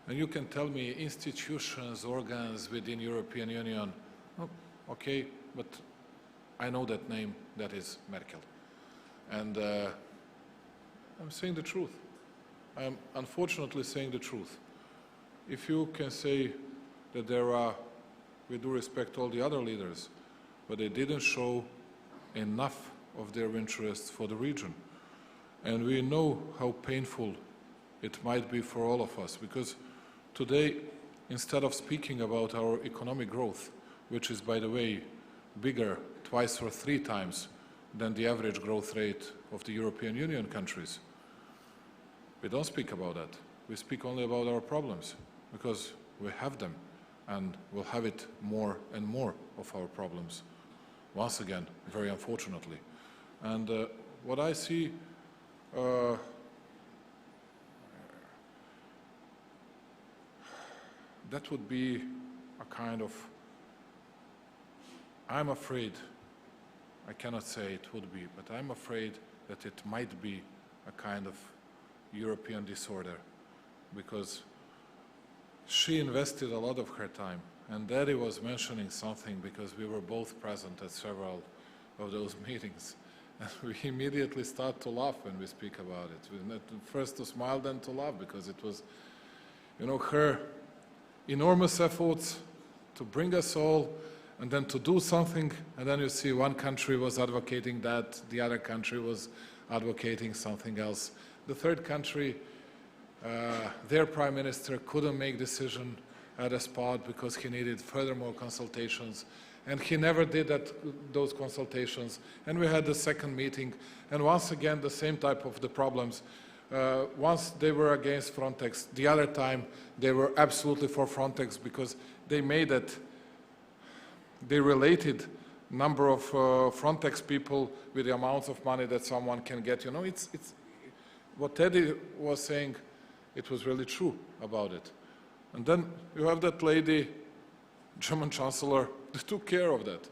And you can tell me institutions, organs within European Union. Oh, okay, but I know that name, that is Merkel. And I'm saying the truth. I'm unfortunately saying the truth. If you can say that there are, we do respect all the other leaders, but they didn't show enough of their interests for the region. And we know how painful it might be for all of us, because today, instead of speaking about our economic growth, which is, by the way, bigger twice or 3 times than the average growth rate of the European Union countries, we don't speak about that. We speak only about our problems, because we have them, and we'll have it more and more of our problems. Once again, very unfortunately. And what I see, that would be a kind of, I'm afraid, I cannot say it would be, but I'm afraid that it might be a kind of European disorder, because she invested a lot of her time. And Daddy was mentioning something, because we were both present at several of those meetings. And we immediately start to laugh when we speak about it. We first to smile, then to laugh, because it was, you know, her enormous efforts to bring us all, and then to do something, and then you see one country was advocating that, the other country was advocating something else. The third country, their prime minister couldn't make decision at a spot because he needed furthermore consultations, and he never did those consultations. And we had the second meeting, and once again the same type of the problems. Once they were against Frontex, the other time they were absolutely for Frontex, because they made it, they related number of Frontex people with the amounts of money that someone can get. You know, it's what Teddy was saying, it was really true about it. And then you have that lady, German Chancellor, that took care of that.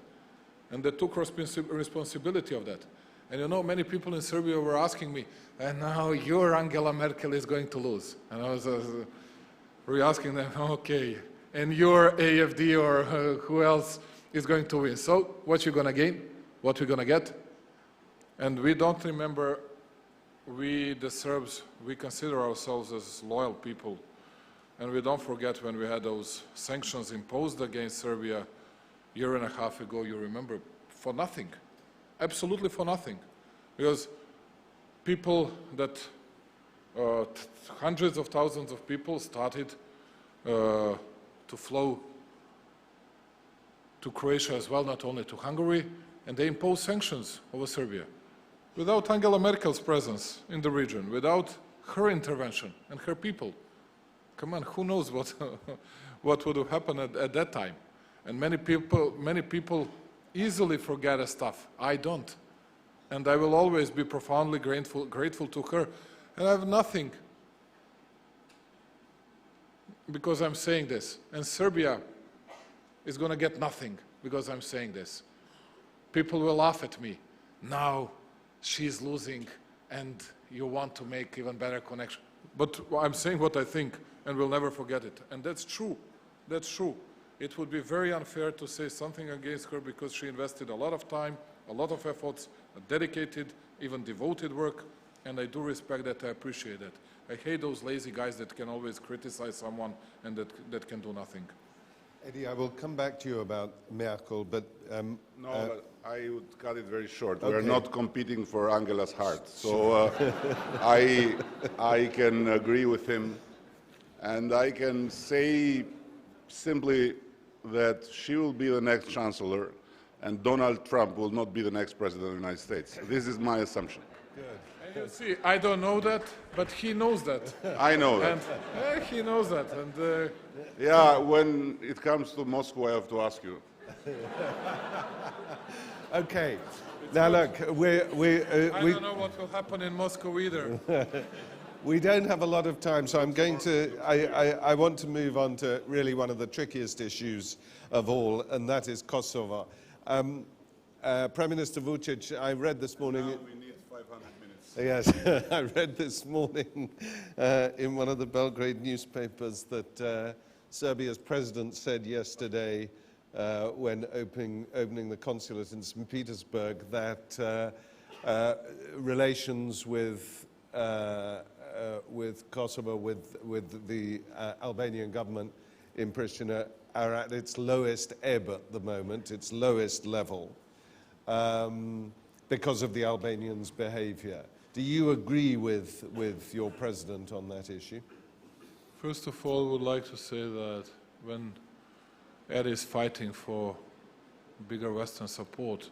And they took responsibility of that. And you know, many people in Serbia were asking me, and now your Angela Merkel is going to lose. And I was re-asking them, okay, and your AFD or who else is going to win? So what you going to gain? What we're going to get? And we don't remember, we, the Serbs, we consider ourselves as loyal people. And we don't forget when we had those sanctions imposed against Serbia a year and a half ago, you remember, for nothing. Absolutely for nothing. Because people that, hundreds of thousands of people started to flow to Croatia as well, not only to Hungary, and they imposed sanctions over Serbia. Without Angela Merkel's presence in the region, without her intervention and her people. Come on, who knows what would have happened at that time. And many people easily forget stuff. I don't. And I will always be profoundly grateful to her. And I have nothing because I'm saying this. And Serbia is going to get nothing because I'm saying this. People will laugh at me. Now she's losing and you want to make even better connection. But I'm saying what I think and we'll never forget it. And that's true. That's true. It would be very unfair to say something against her because she invested a lot of time, a lot of efforts, a dedicated, even devoted work, and I do respect that, I appreciate that. I hate those lazy guys that can always criticize someone and that can do nothing. Eddie, I will come back to you about Merkel, but... but I would cut it very short. Okay. We're not competing for Angela's heart. So I can agree with him, and I can say simply that she will be the next chancellor, and Donald Trump will not be the next president of the United States. This is my assumption. Good. And you see, I don't know that, but he knows that. I know that. And he knows that. And yeah, when it comes to Moscow, I have to ask you. Okay. Now look, I don't know what will happen in Moscow either. we don't have a lot of time, so I'm going to, I want to move on to really one of the trickiest issues of all, and that is Kosovo. Prime Minister Vučić, I read this morning... Now we need 500 minutes. Yes, I read this morning in one of the Belgrade newspapers that Serbia's president said yesterday when opening the consulate in St. Petersburg that relations with Kosovo, with the Albanian government in Pristina are at its lowest ebb at the moment, its lowest level, because of the Albanians' behavior. Do you agree with your president on that issue? First of all, I would like to say that when Ed is fighting for bigger Western support,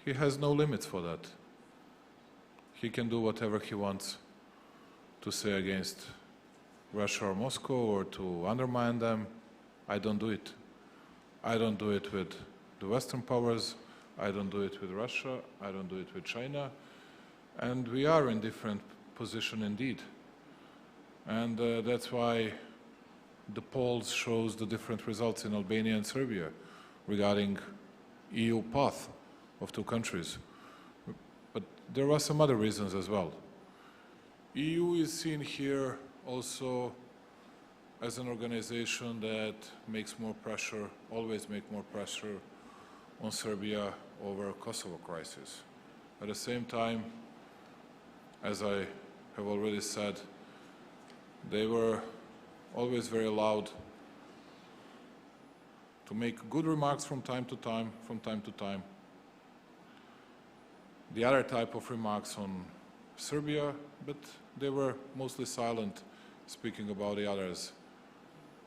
he has no limits for that. He can do whatever he wants to say against Russia or Moscow or to undermine them. I don't do it. I don't do it with the Western powers. I don't do it with Russia. I don't do it with China. And we are in different position indeed. And that's why the polls shows the different results in Albania and Serbia regarding EU path of two countries. But there are some other reasons as well. EU is seen here also as an organization that makes more pressure, always make more pressure on Serbia over Kosovo crisis. At the same time, as I have already said, they were always very loud to make good remarks from time to time. The other type of remarks on Serbia, but they were mostly silent, speaking about the others'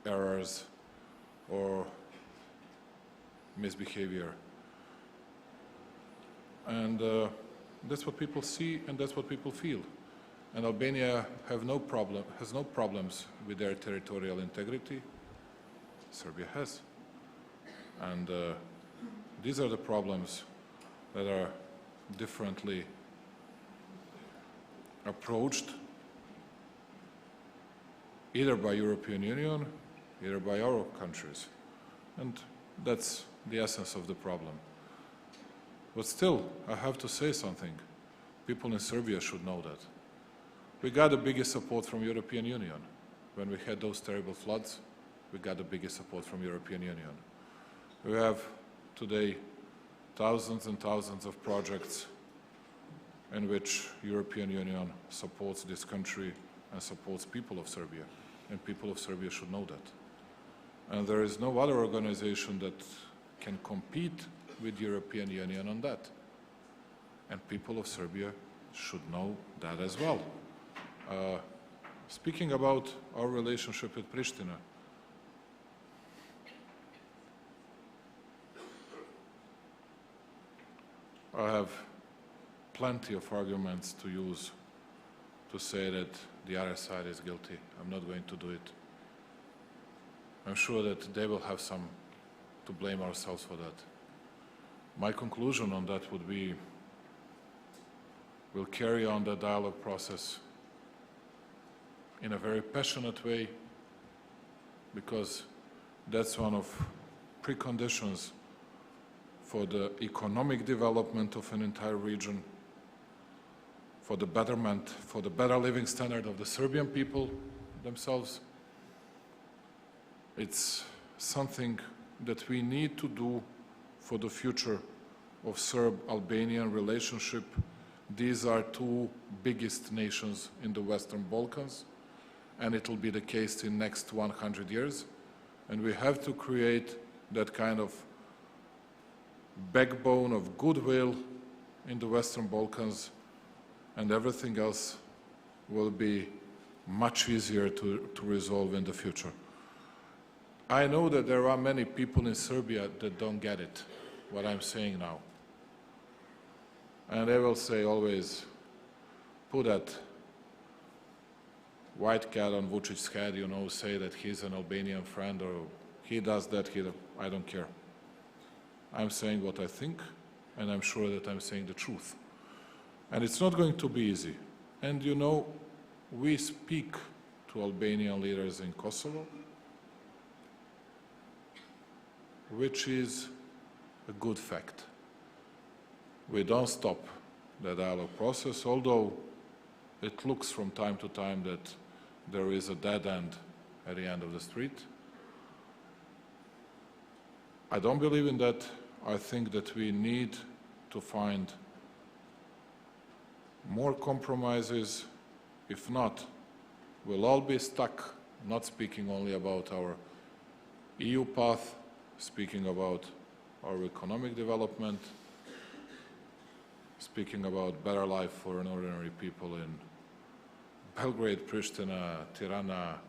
errors or misbehavior. And that's what people see and that's what people feel. And Albania has no problems with their territorial integrity. Serbia has. And these are the problems that are differently approached either by European Union, either by our countries. And that's the essence of the problem. But still, I have to say something. People in Serbia should know that. We got the biggest support from European Union. When we had those terrible floods, we got the biggest support from European Union. We have today thousands and thousands of projects in which European Union supports this country and supports people of Serbia. And people of Serbia should know that. And there is no other organization that can compete with European Union on that. And people of Serbia should know that as well. Speaking about our relationship with Pristina, I have plenty of arguments to use to say that the other side is guilty. I'm not going to do it. I'm sure that they will have some to blame ourselves for that. My conclusion on that would be we'll carry on the dialogue process in a very passionate way, because that's one of preconditions for the economic development of an entire region, for the betterment, for the better living standard of the Serbian people themselves. It's something that we need to do for the future of Serb-Albanian relationship. These are two biggest nations in the Western Balkans, and it will be the case in next 100 years. And we have to create that kind of backbone of goodwill in the Western Balkans, and everything else will be much easier to resolve in the future. I know that there are many people in Serbia that don't get it, what I'm saying now. And they will say always, put that white cat on Vučić's head, you know, say that he's an Albanian friend, or he does that, I don't care. I'm saying what I think, and I'm sure that I'm saying the truth. And it's not going to be easy. And you know, we speak to Albanian leaders in Kosovo, which is a good fact. We don't stop the dialogue process, although it looks from time to time that there is a dead end at the end of the street. I don't believe in that. I think that we need to find more compromises. If not, we'll all be stuck, not speaking only about our EU path, speaking about our economic development, speaking about better life for an ordinary people in Belgrade, Pristina, Tirana.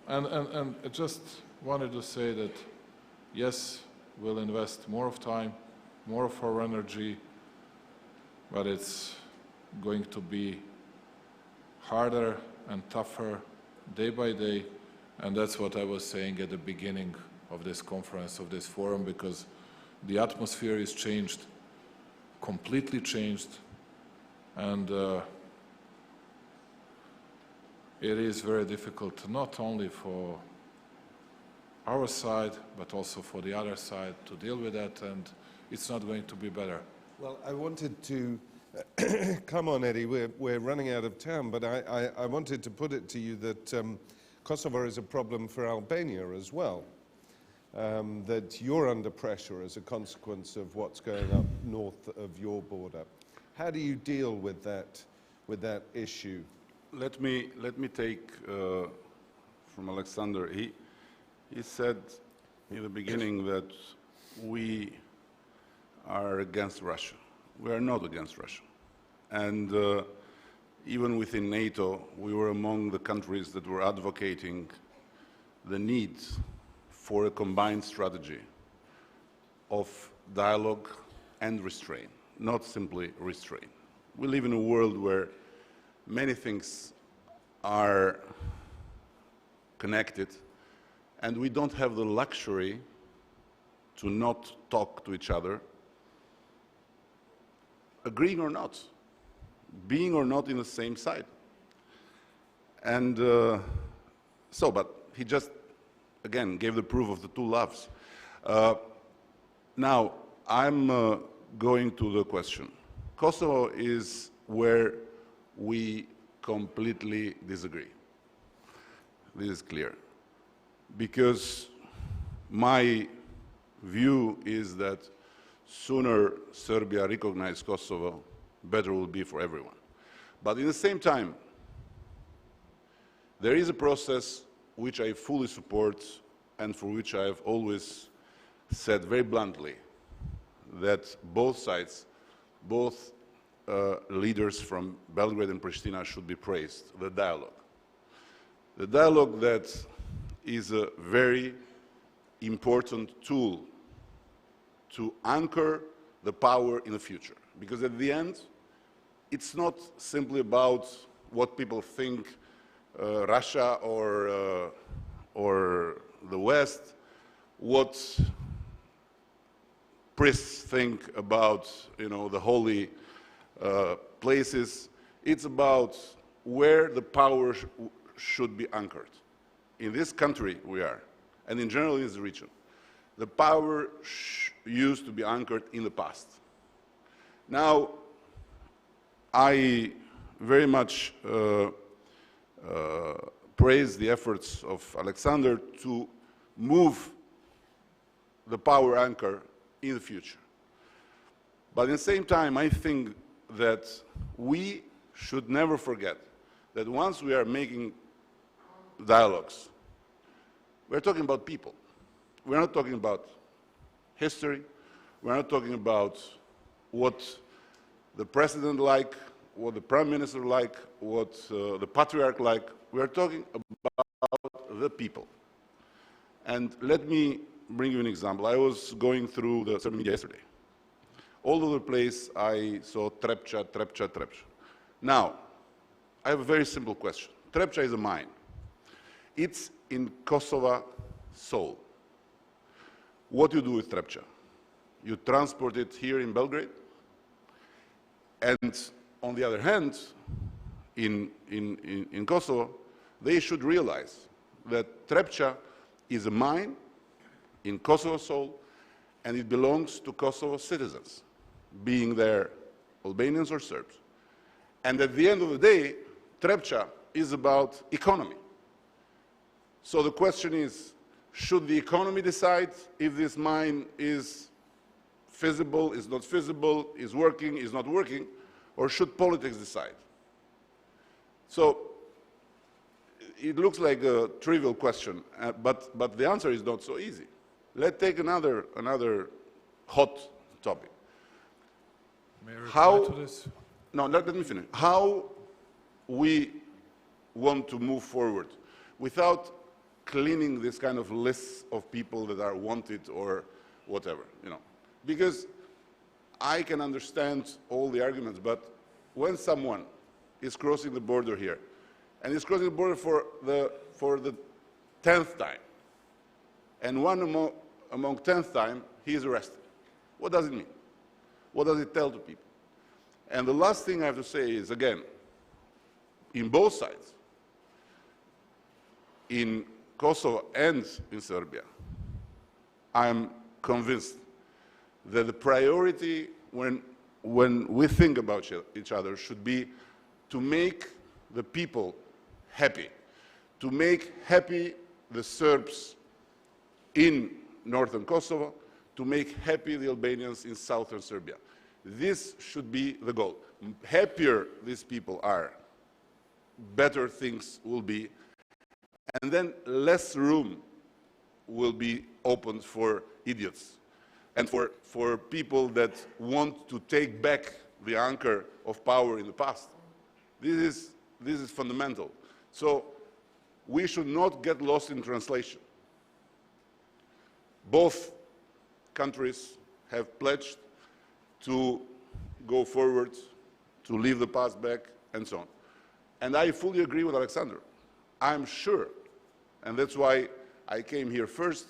And I just wanted to say that, yes, we'll invest more of time, more of our energy, but it's going to be harder and tougher day by day. And that's what I was saying at the beginning of this conference, of this forum, because the atmosphere is changed, completely changed, and it is very difficult, not only for our side, but also for the other side to deal with that, and it's not going to be better. Well, I wanted to, come on, Eddie, we're running out of time, but I wanted to put it to you that Kosovo is a problem for Albania as well, that you're under pressure as a consequence of what's going up north of your border. How do you deal with that issue? Let me take from Aleksandar. He said in the beginning that we are against Russia. We are not against Russia. And even within NATO, we were among the countries that were advocating the need for a combined strategy of dialogue and restraint, not simply restraint. We live in a world where many things are connected, and we don't have the luxury to not talk to each other, agreeing or not, being or not in the same side. And but he just, again, gave the proof of the two loves. Now, I'm going to the question. Kosovo is where we completely disagree. This is clear. Because my view is that sooner Serbia recognizes Kosovo, better will be for everyone. But at the same time, there is a process which I fully support and for which I have always said very bluntly that both sides, both leaders from Belgrade and Pristina should be praised, the dialogue. The dialogue that is a very important tool to anchor the power in the future. Because at the end, it's not simply about what people think Russia or or the West, what priests think about, the holy places. It's about where the power should be anchored. In this country we are, and in general in this region, the power used to be anchored in the past. Now, I very much praise the efforts of Aleksandar to move the power anchor in the future. But at the same time, I think that we should never forget that once we are making dialogues, we're talking about people. We're not talking about history. We're not talking about what the president like, what the prime minister like, what the patriarch like. We're talking about the people. And let me bring you an example. I was going through the Serbian media yesterday. All over the place, I saw Trepča, Trepča, Trepča. Now, I have a very simple question. Trepča is a mine. It's in Kosovo soul. What do you do with Trepča? You transport it here in Belgrade. And on the other hand, in Kosovo, they should realize that Trepča is a mine in Kosovo soul, and it belongs to Kosovo citizens, being they Albanians or Serbs. And at the end of the day, Trepča is about economy. So the question is, should the economy decide if this mine is feasible, is not feasible, is working, is not working, or should politics decide? So it looks like a trivial question, but the answer is not so easy. Let's take another hot topic. May I reply to this? No, let me finish. How we want to move forward without cleaning this kind of lists of people that are wanted or whatever, Because I can understand all the arguments, but when someone is crossing the border here, and is crossing the border for the 10th time, and one among 10th time, he is arrested. What does it mean? What does it tell to people? And the last thing I have to say is, again, in both sides, in Kosovo and in Serbia, I'm convinced that the priority when we think about each other should be to make the people happy, to make happy the Serbs in northern Kosovo, to make happy the Albanians in southern Serbia. This should be the goal. Happier these people are, better things will be, and then less room will be opened for idiots and for people that want to take back the anchor of power in the past. This is fundamental. So we should not get lost in translation. Both countries have pledged to go forward, to leave the past back, and so on. And I fully agree with Aleksandar. I'm sure, and that's why I came here first,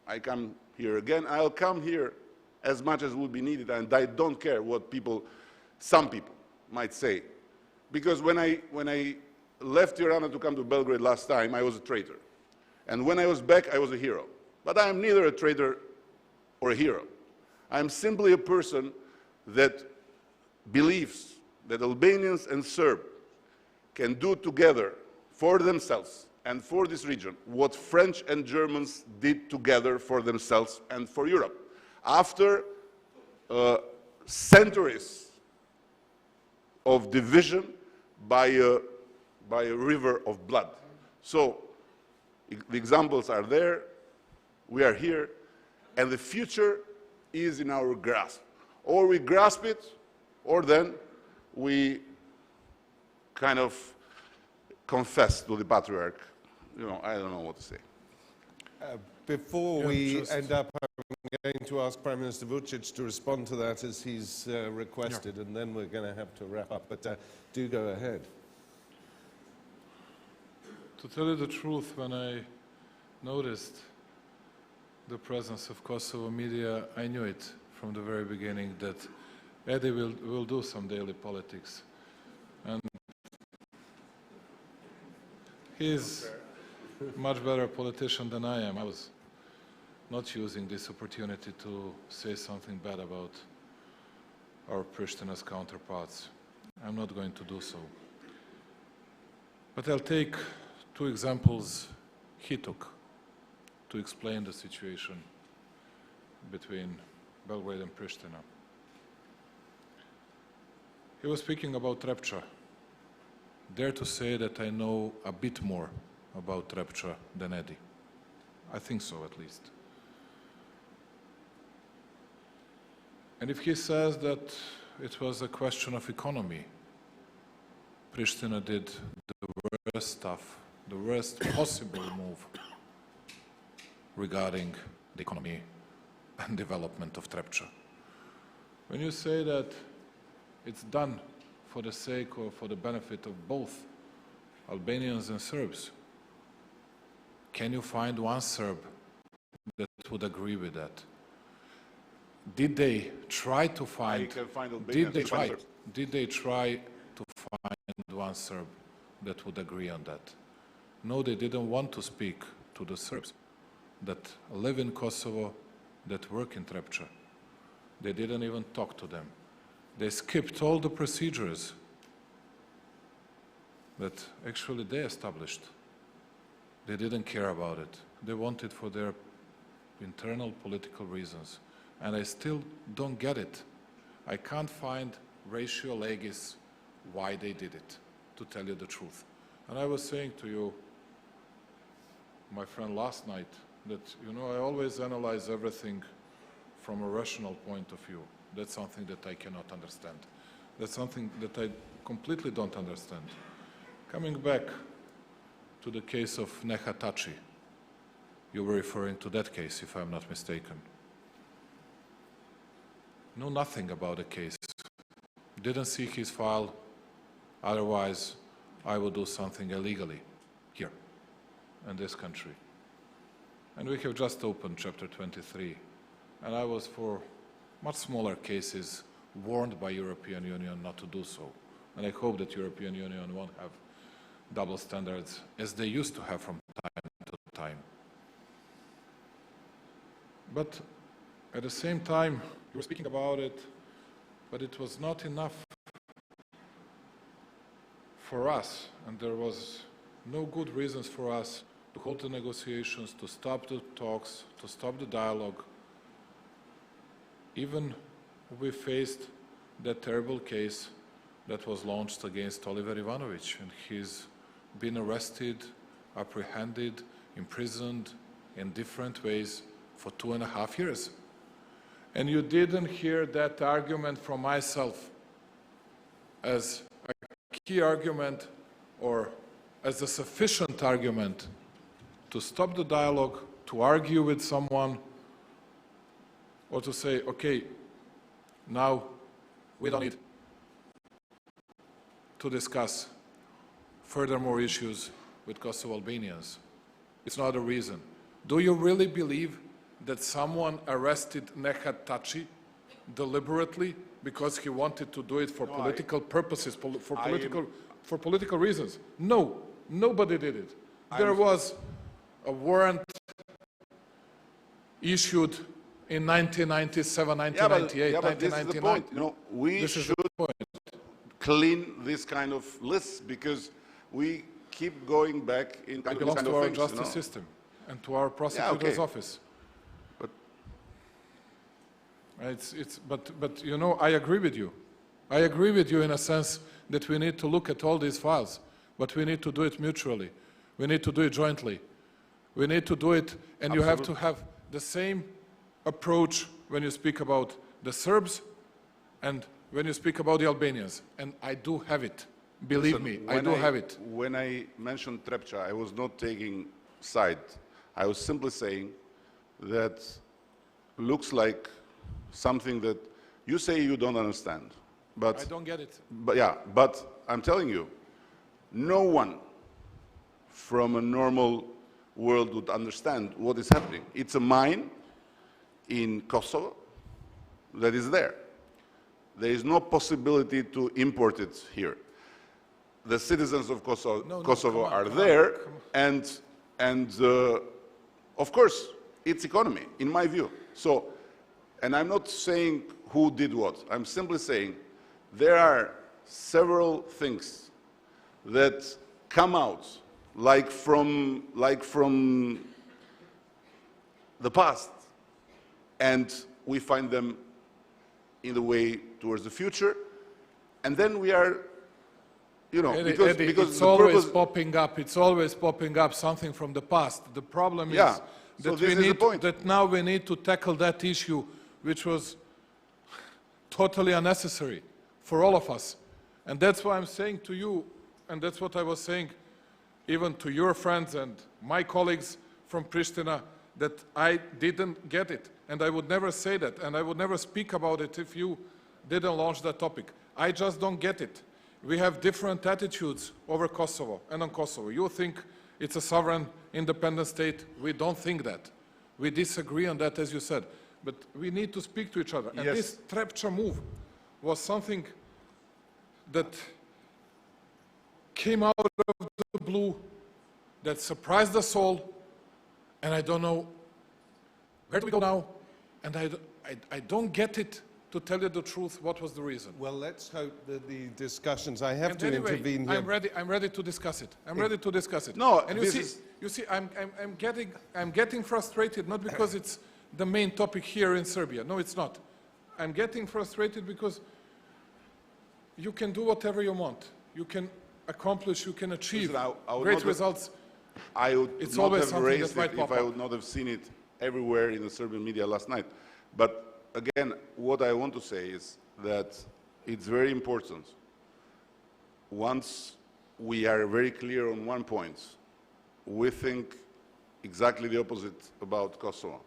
I come here again, I'll come here as much as will be needed, and I don't care what some people might say. Because when I left Tirana to come to Belgrade last time, I was a traitor. And when I was back, I was a hero. But I am neither a traitor or a hero. I'm simply a person that believes that Albanians and Serbs can do together for themselves and for this region what French and Germans did together for themselves and for Europe. After centuries of division by a river of blood. So the examples are there, we are here, and the future is in our grasp. Or we grasp it, or then we kind of confess to the patriarch. I don't know what to say. Before we end up, I'm going to ask Prime Minister Vučić to respond to that as he's requested, and then we're going to have to wrap up. But do go ahead. To tell you the truth, when I noticed the presence of Kosovo media, I knew it from the very beginning that Eddie will do some daily politics. And he's a much better politician than I am. I was not using this opportunity to say something bad about our Prishtina's counterparts. I'm not going to do so. But I'll take two examples he took to explain the situation between Belgrade and Pristina. He was speaking about Trepča. Dare to say that I know a bit more about Trepča than Eddie. I think so, at least. And if he says that it was a question of economy, Pristina did the worst stuff, the worst possible move regarding the economy and development of Trepča. When you say that it's done for the sake or for the benefit of both Albanians and Serbs, can you find one Serb that would agree with that? Did they try to find? Did they try to find one Serb that would agree on that? No, they didn't want to speak to the Serbs that live in Kosovo, that work in Trepča. They didn't even talk to them. They skipped all the procedures that actually they established. They didn't care about it. They wanted for their internal political reasons. And I still don't get it. I can't find ratio legis why they did it, to tell you the truth. And I was saying to you, my friend, last night, that, you know, I always analyze everything from a rational point of view. That's something that I cannot understand. That's something that I completely don't understand. Coming back to the case of Neha Tači, you were referring to that case, if I'm not mistaken. Know nothing about the case. Didn't see his file, otherwise I would do something illegally here, in this country. And we have just opened chapter 23, and I was for much smaller cases warned by European Union not to do so. And I hope that European Union won't have double standards as they used to have from time to time. But at the same time, you were speaking about it, but it was not enough for us, and there was no good reasons for us to hold the negotiations, to stop the talks, to stop the dialogue. Even we faced that terrible case that was launched against Oliver Ivanović, and he's been arrested, apprehended, imprisoned in different ways for 2.5 years. And you didn't hear that argument from myself as a key argument or as a sufficient argument to stop the dialogue, to argue with someone, or to say, okay, now we don't need to discuss furthermore issues with Kosovo Albanians. It's not a reason. Do you really believe that someone arrested Neha Tači deliberately because he wanted to do it for political purposes, for political reasons? No, nobody did it. There was a warrant issued in 1997, 1998, but this is the point. You know, we should clean this kind of lists because we keep going back in kind it belongs to our things, justice system and to our prosecutor's office. But you know, I agree with you. I agree with you in a sense that we need to look at all these files, but we need to do it mutually. We need to do it jointly. We need to do it, and you have to have the same approach when you speak about the Serbs and when you speak about the Albanians. And I do have it. Believe me, I do have it. When I mentioned Trepča, I was not taking side. I was simply saying that looks like something that you say you don't understand. But I don't get it. But yeah, but I'm telling you, no one from a normal world would understand what is happening. It's a mine in Kosovo that is there. There is no possibility to import it here. The citizens of Kosovo are there, and of course, it's economy, in my view. So, and I'm not saying who did what. I'm simply saying there are several things that come out like from the past, and we find them in the way towards the future, and then we are, you know, Eddie, because it's always popping up. It's always popping up something from the past. The problem is that now we need to tackle that issue, which was totally unnecessary for all of us. And that's why I'm saying to you, and that's what I was saying even to your friends and my colleagues from Pristina, that I didn't get it. And I would never say that, and I would never speak about it if you didn't launch that topic. I just don't get it. We have different attitudes over Kosovo and on Kosovo. You think it's a sovereign, independent state. We don't think that. We disagree on that, as you said. But we need to speak to each other. And this Trepča move was something that came out of the blue, that surprised us all, and I don't know where do we go now, and I don't get it, to tell you the truth. What was the reason? Well, let's hope that the discussions, I have to intervene here. I'm ready to discuss it. I'm ready to discuss it. No, and you see, I'm getting frustrated, not because it's the main topic here in Serbia. No, it's not. I'm getting frustrated because you can do whatever you want. You can accomplish, you can achieve great results. I would it's not always have raised that it if I would not have seen it everywhere in the Serbian media last night. But again, what I want to say is that it's very important, once we are very clear on one point, we think exactly the opposite about Kosovo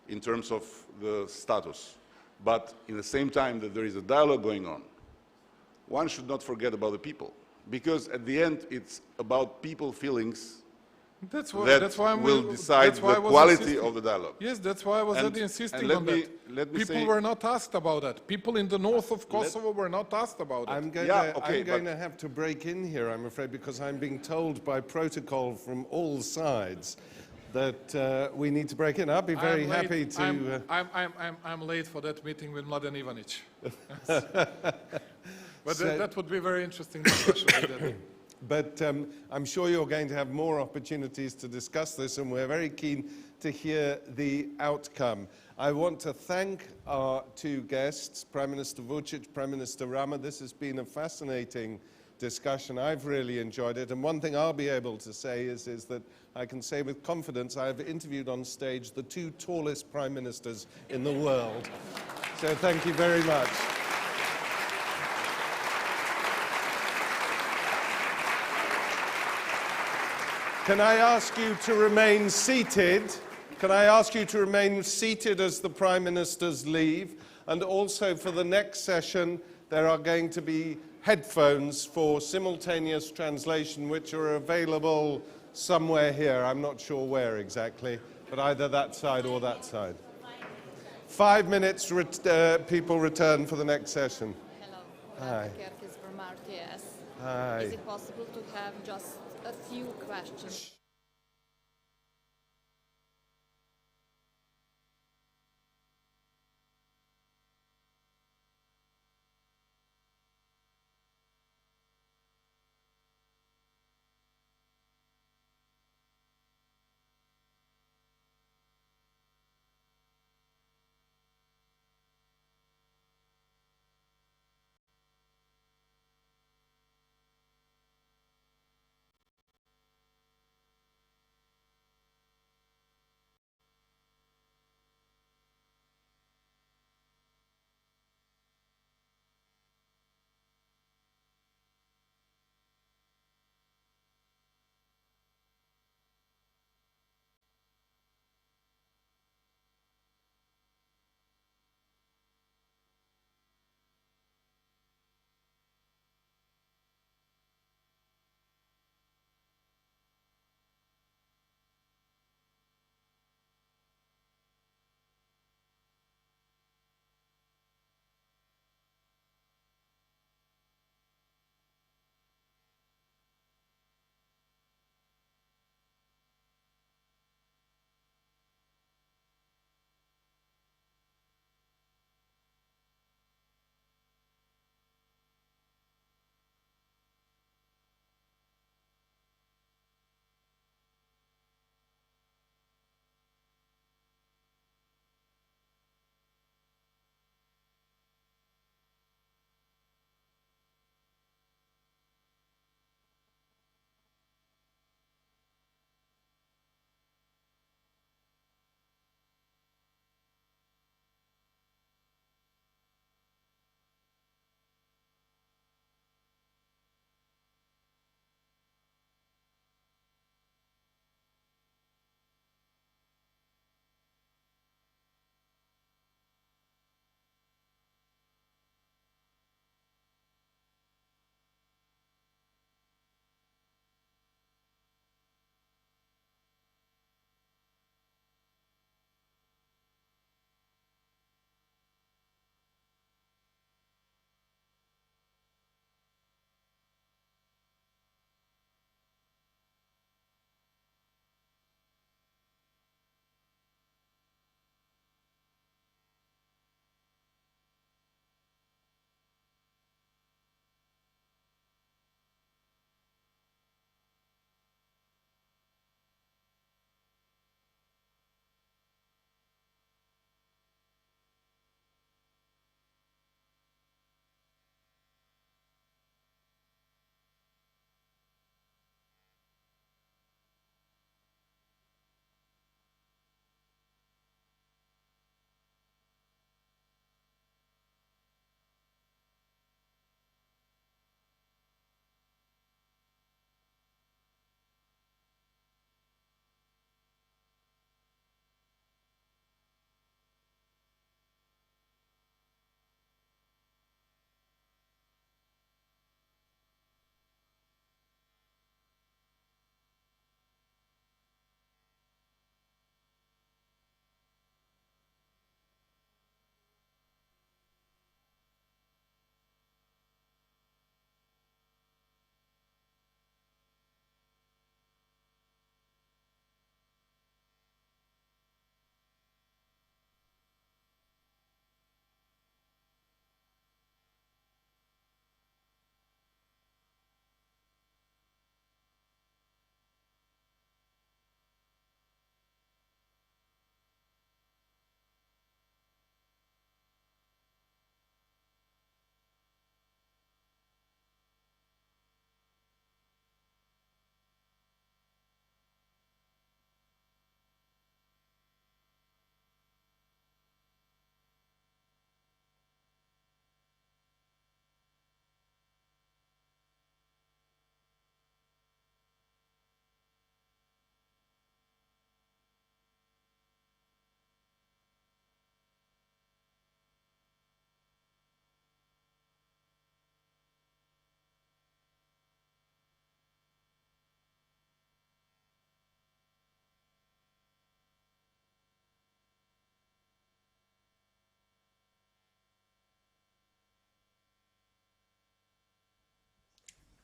in terms of the status. But in the same time that there is a dialogue going on, one should not forget about the people, because at the end it's about people feelings that will decide the quality of the dialogue. Yes, that's why I was insisting on that. People were not asked about that. People in the north of Kosovo were not asked about it. I'm going to have to break in here, I'm afraid, because I'm being told by protocol from all sides that we need to break in. I'll be very happy to... I'm late for that meeting with Mladen Ivanić. But that would be a very interesting discussion. But I'm sure you're going to have more opportunities to discuss this, and we're very keen to hear the outcome. I want to thank our two guests, Prime Minister Vučić, Prime Minister Rama. This has been a fascinating discussion. I've really enjoyed it. And one thing I'll be able to say is that I can say with confidence I have interviewed on stage the two tallest prime ministers in the world. So thank you very much. Can I ask you to remain seated? Can I ask you to remain seated as the Prime Ministers leave? And also for the next session, there are going to be headphones for simultaneous translation, which are available somewhere here. I'm not sure where exactly, but either that side or that side. 5 minutes, people return for the next session. Hello. Hi. From RTS. Hi. Is it possible to have just a few questions?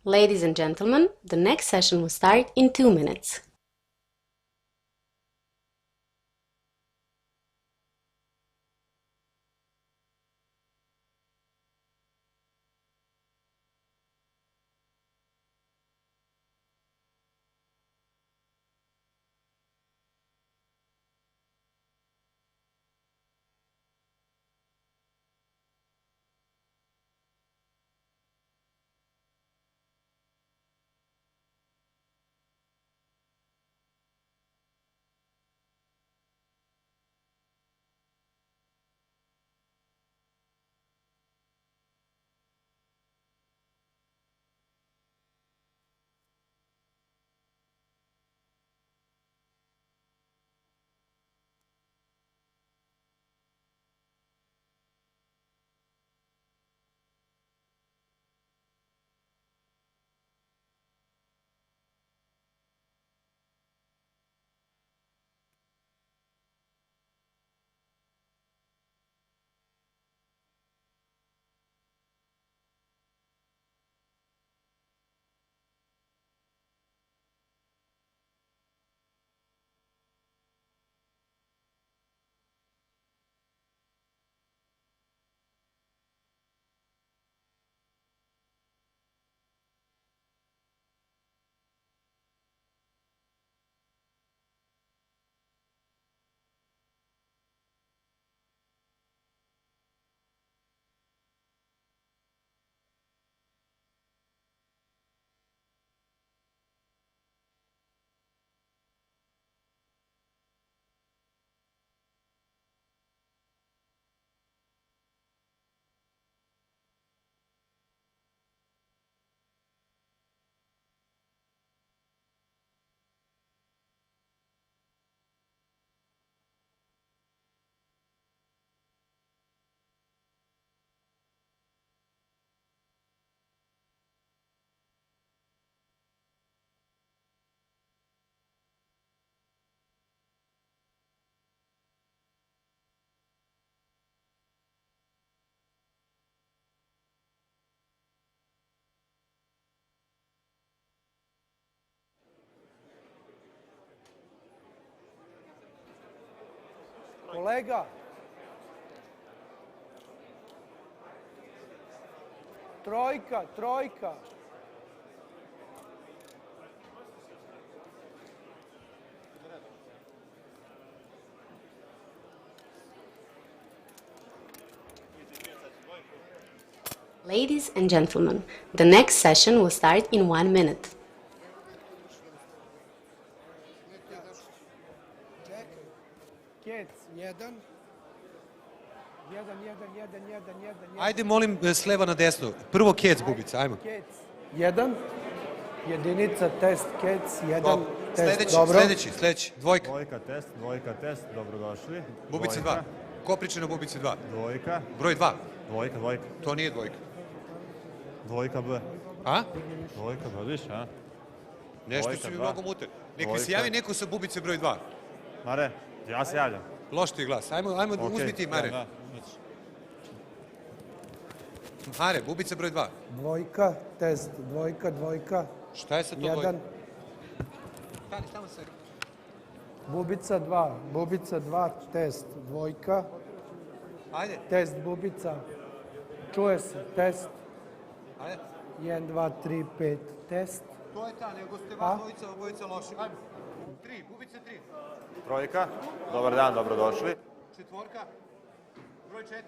Ladies and gentlemen, the next session will start in 2 minutes. Kolega, trojka. Ladies and gentlemen, the next session will start in 1 minute. Kec, jedan. Ajde, molim, s leva na desno. Prvo kec, bubica, ajmo. Kec, jedan. Jedinica, test, kec, jedan, test, Sledeći, dobro. sledeći, dvojka. Dvojka, test, dobrodošli. Bubica 2. Ko priča na bubici 2? Dvojka. Broj 2. Dvojka. To nije dvojka. Dvojka B. A? Dvojka, vidiš, a? Nešto su mi mnogo mute. Nek se javi neko sa bubice broj 2. Mare, ja se javljam. Loš ti je glas. Ajmo, uzmi ti, Mare. Mare, bubica broj 2. Dvojka, test, dvojka. Šta je sa to dvojka? Jedan. Stani, samo se. Bubica 2, test, dvojka. Ajde. Test, bubica. Čuje se, test. Ajde. 1, 2, 3, 5, test. To je ta, nego ste vas dvojica loši. Ajmo. 3, bubica 3. Trojka, dobar dan, dobrodošli. Četvorka, broj 4.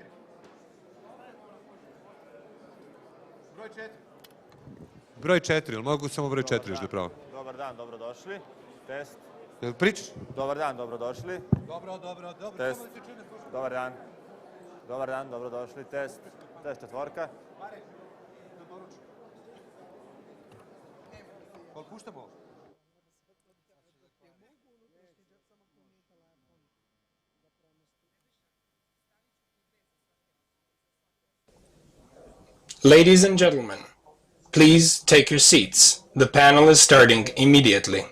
Broj 4, ili mogu samo broj 4 još da pravo? Dobar dan, dobrodošli. Test. Jel pričaš? Dobar dan, dobrodošli. Dobro. Test. Dobar dan, dobrodošli. Test. Test, četvorka. Mare, da poručim. Kol puštamo ovo? Ladies and gentlemen, please take your seats. The panel is starting immediately.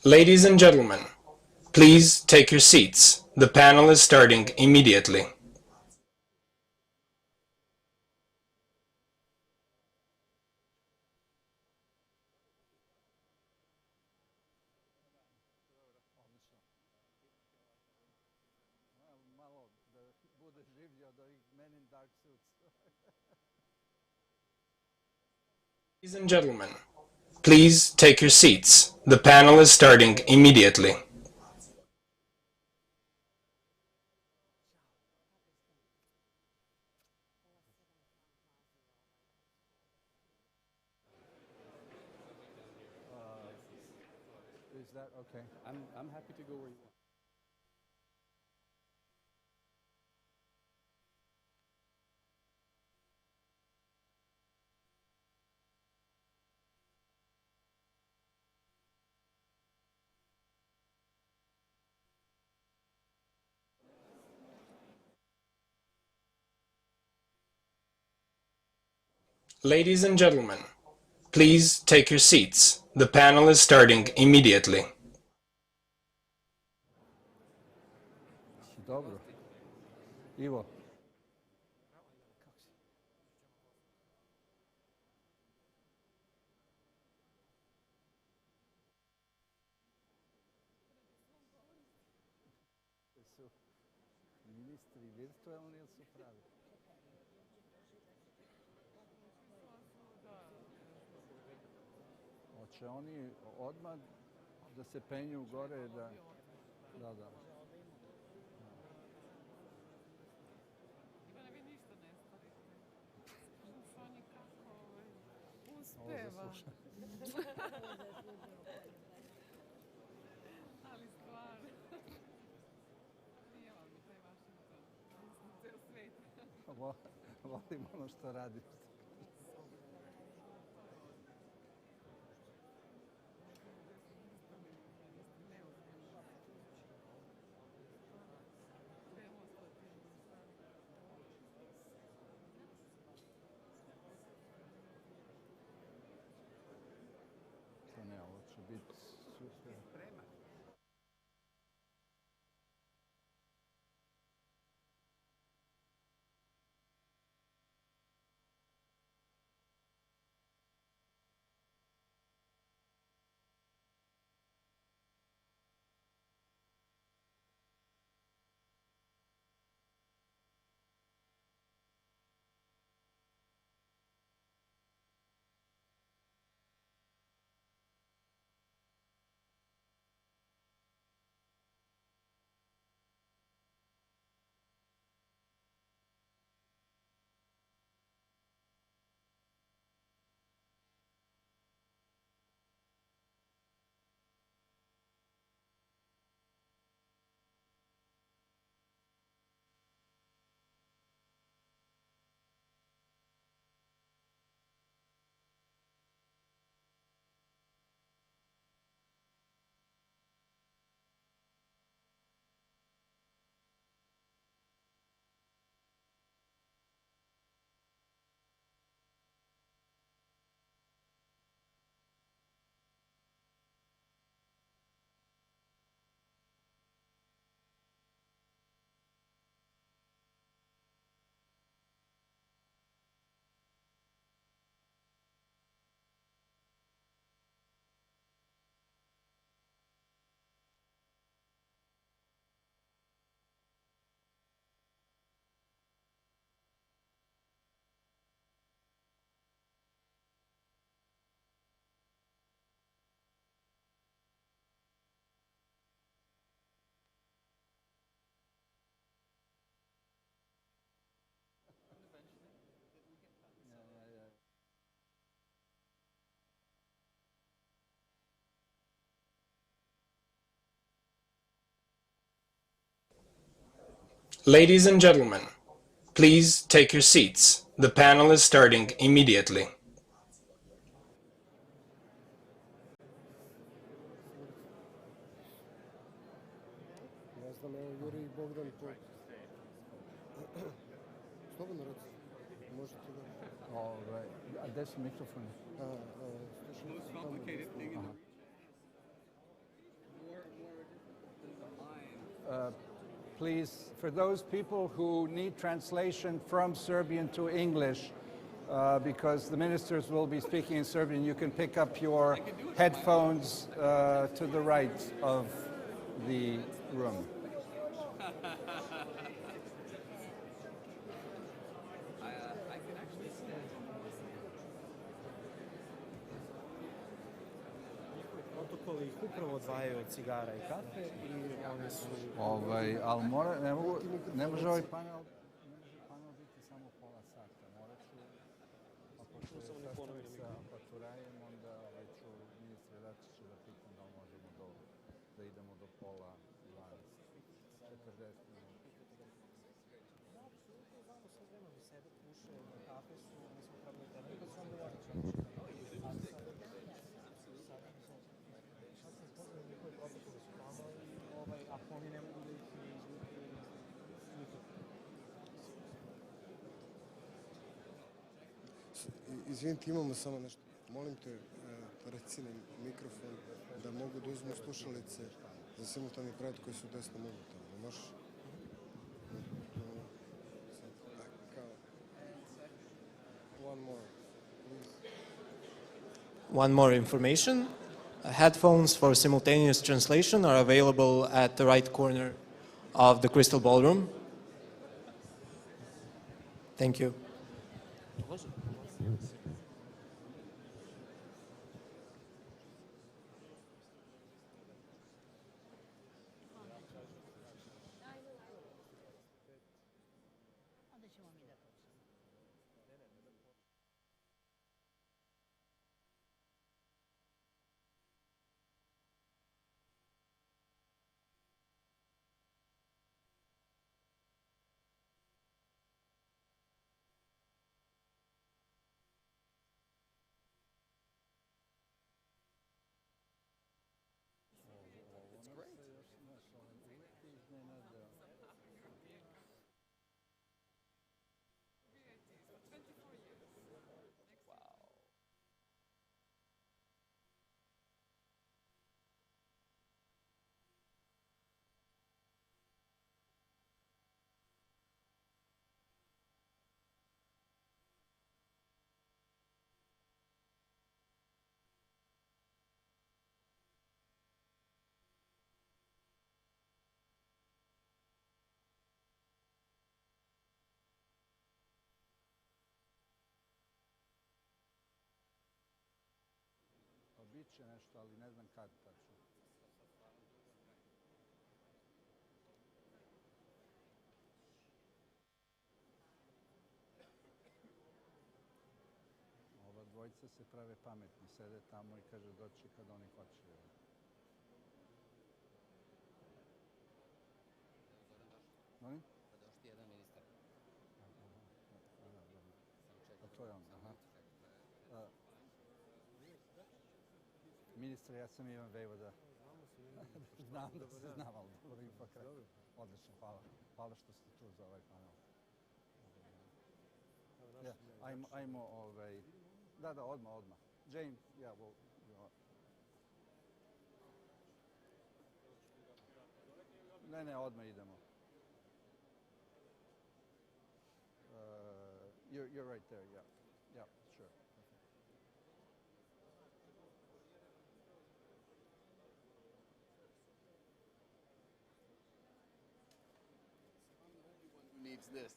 Ladies and gentlemen, please take your seats. The panel is starting immediately. Ladies and gentlemen, please take your seats. The panel is starting immediately. Is that okay? I'm happy to go where you want. Ladies and gentlemen, please take your seats. The panel is starting immediately. Dobro. Ivo. Su ministri virtualni ili su pravi? Hoće oni odmah da se penju gore, da... Da, da. Ivane, vi ništa ne stavite. Sonja kako uspeva. Ali stvarno. Nije vam mi taj Washington. Mislim, ceo svet. Volim ono što radiš. To ne, ovo će biti super. Ladies and gentlemen, please take your seats. The panel is starting immediately. Ne znam, evo Juri i Bogdan tu. Slobodno reci. Možete da... A gde su mikrofoni? Please, for those people who need translation from Serbian to English, because the ministers will be speaking in Serbian, you can pick up your headphones to the right of the room. Protokoli ih upravo odvajaju od cigara i kafe i one su... Ali ne može ovaj panel biti samo pola sata. Morat ću, ako ću sastaviti sa Appathuraijem, onda ću ministra Dačića da pitam da li možemo da idemo do pola 12, 40 minuta. Da, apsolutno, znamo sa vremenom i sebe, puše, kafe su, mi smo pravili tebe, da su onda uopće. Ako oni ne mogu da ih Izvinite, imamo samo nešto. Molim te, reci nam mikrofon da mogu da uzmu slušalice za simultani prevod koji su desno mogu tamo. Možeš? One more, please. One more information. Headphones for simultaneous translation are available at the right corner of the Crystal Ballroom. Thank you. Biće nešto, ali ne znam kad tačno. Ova dvojica se prave pametni, sede tamo i kaže doći kad oni hoće. Molim? Došli jedan ministar. A to je on, aha. Ministre, ja sam Ivan Vejvoda. Znam da se znam, ali dobro ipak. Odlično, hvala. Hvala što ste tu za ovaj panel. Ajmo, da, odmah. James, ja, Ne, odmah idemo. You're right there, yeah. Yeah, sure. Needs this.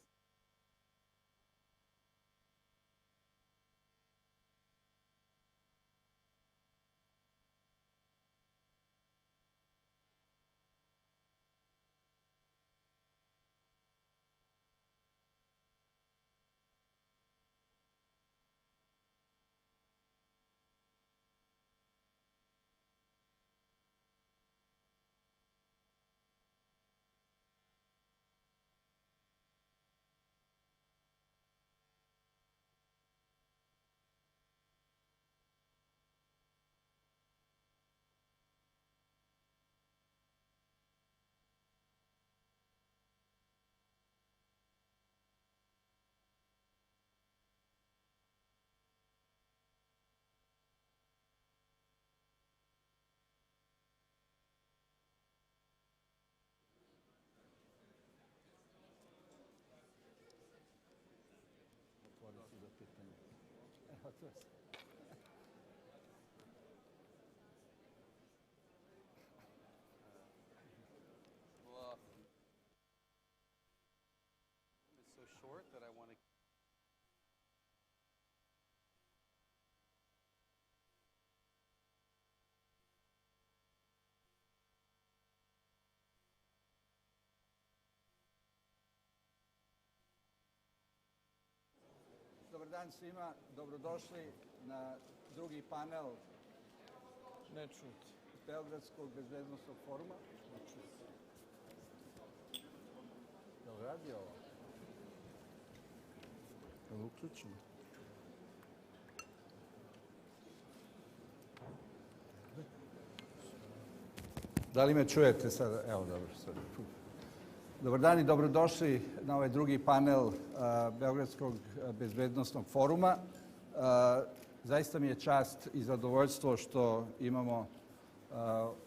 gotovo sam. Well, it's so short that I want to. Dobar dan svima, dobrodošli na drugi panel Belgradskog bezbednosnog foruma. Jel radi ovo? Jel uključimo? Da li me čujete sada? Evo, dobro, sad. Dobar dan i dobrodošli na ovaj drugi panel Beogradskog bezbednosnog foruma. Zaista mi je čast i zadovoljstvo što imamo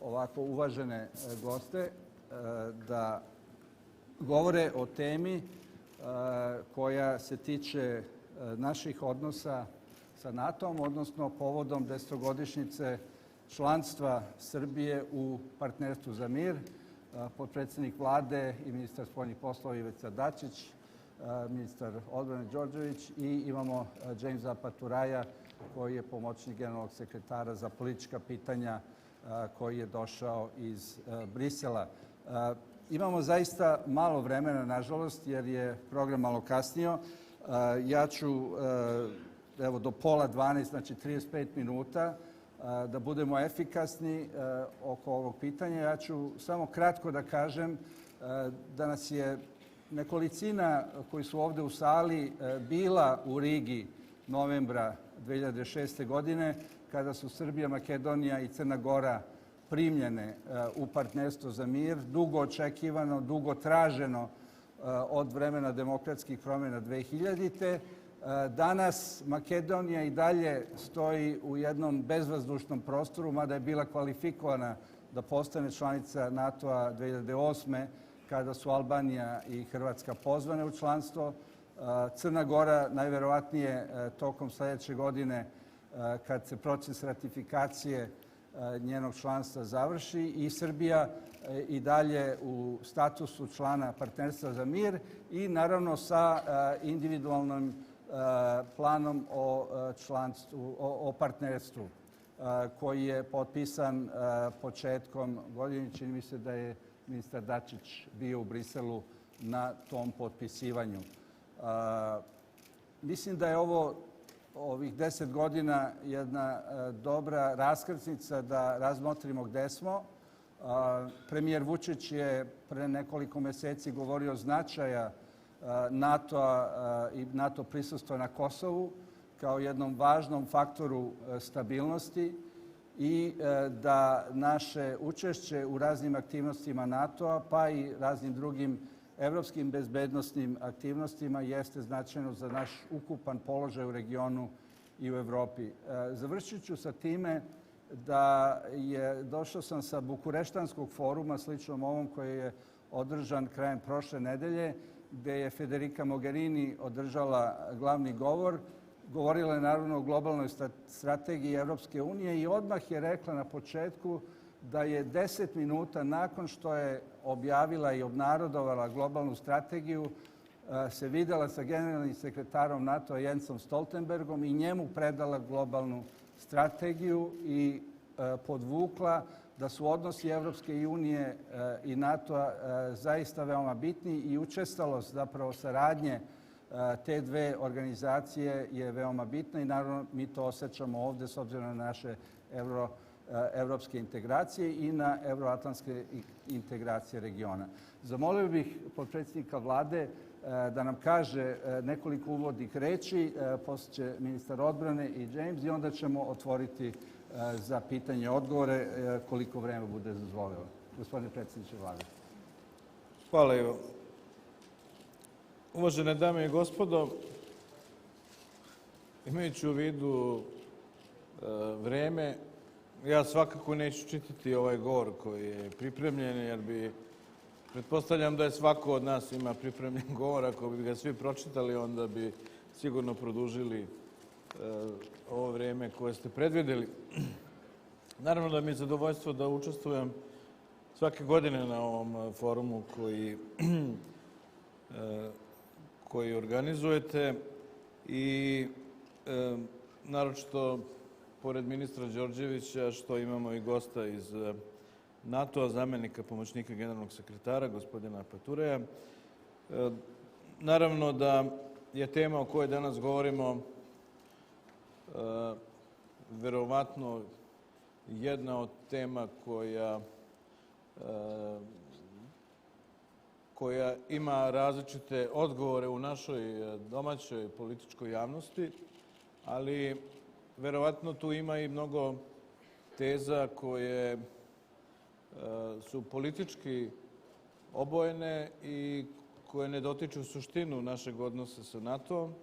ovako uvažene goste da govore o temi koja se tiče naših odnosa sa NATO-om, odnosno povodom 10-godišnjice članstva Srbije u Partnerstvu za mir. Potpredsjednik vlade i ministar spoljnih poslova Ivica Dačić, ministar odbrane Đorđević i imamo Jamesa Appathuraia koji je pomoćnik generalnog sekretara za politička pitanja koji je došao iz Brisela. Imamo zaista malo vremena, nažalost, jer je program malo kasnio. Ja ću evo do 11:30, znači 35 minuta, da budemo efikasni oko ovog pitanja. Ja ću samo kratko da kažem da nas je nekolicina koji su ovde u sali bila u Rigi novembra 2006. godine, kada su Srbija, Makedonija i Crna Gora primljene u Partnerstvo za mir, dugo očekivano, dugo traženo od vremena demokratskih promjena 2000. Danas Makedonija i dalje stoji u jednom bezvazdušnom prostoru, mada je bila kvalifikovana da postane članica NATO-a 2008. kada su Albanija i Hrvatska pozvane u članstvo. Crna Gora najverovatnije tokom sljedeće godine kad se proces ratifikacije njenog članstva završi i Srbija i dalje u statusu člana Partnerstva za mir i naravno sa individualnom planom o partnerstvu koji je potpisan početkom godine. Čini mi se da je ministar Dačić bio u Briselu na tom potpisivanju. Mislim da je ovih 10 godina jedna dobra raskrsnica da razmotrimo gde smo. Premijer Vučić je pre nekoliko meseci govorio o značaja NATO-a i NATO prisustva na Kosovu kao jednom važnom faktoru stabilnosti i da naše učešće u raznim aktivnostima NATO-a pa i raznim drugim evropskim bezbednosnim aktivnostima jeste značajno za naš ukupan položaj u regionu i u Evropi. Završit ću sa time da došao sam sa Bukureštanskog foruma, sličnom ovom koji je održan krajem prošle nedelje, gde je Federica Mogherini održala glavni govor. Govorila je naravno o globalnoj strategiji Evropske unije i odmah je rekla na početku da je 10 minuta nakon što je objavila i obnarodovala globalnu strategiju se videla sa generalnim sekretarom NATO-a Jensom Stoltenbergom i njemu predala globalnu strategiju i podvukla da su odnosi Evropske unije i NATO-a zaista veoma bitni i učestalost zapravo saradnje te dve organizacije je veoma bitna i naravno mi to osjećamo ovde s obzirom na naše evropske integracije i na euroatlantske integracije regiona. Zamolio bih potpredsjednika vlade da nam kaže nekoliko uvodnih reči, posle će ministar odbrane i James i onda ćemo otvoriti za pitanje i odgovore koliko vreme bude dozvolilo. Gospodine predsjedniče vlade. Hvala Ivo. Uvažene dame i gospodo, imajući u vidu vreme, ja svakako neću čitati ovaj govor koji je pripremljen, jer pretpostavljam da je svako od nas ima pripremljen govor. Ako bi ga svi pročitali, onda bi sigurno produžili ovo vrijeme koje ste predvidjeli. Naravno da mi je zadovoljstvo da učestvujem svake godine na ovom forumu koji organizujete i naročito pored ministra Đorđevića što imamo i gosta iz NATO-a, zamjenika pomoćnika generalnog sekretara, gospodina Appathuraia. Naravno da je tema o kojoj danas govorimo verovatno jedna od tema koja ima različite odgovore u našoj domaćoj političkoj javnosti, ali verovatno tu ima i mnogo teza koje su politički obojene i koje ne dotiču suštinu našeg odnosa sa NATO-om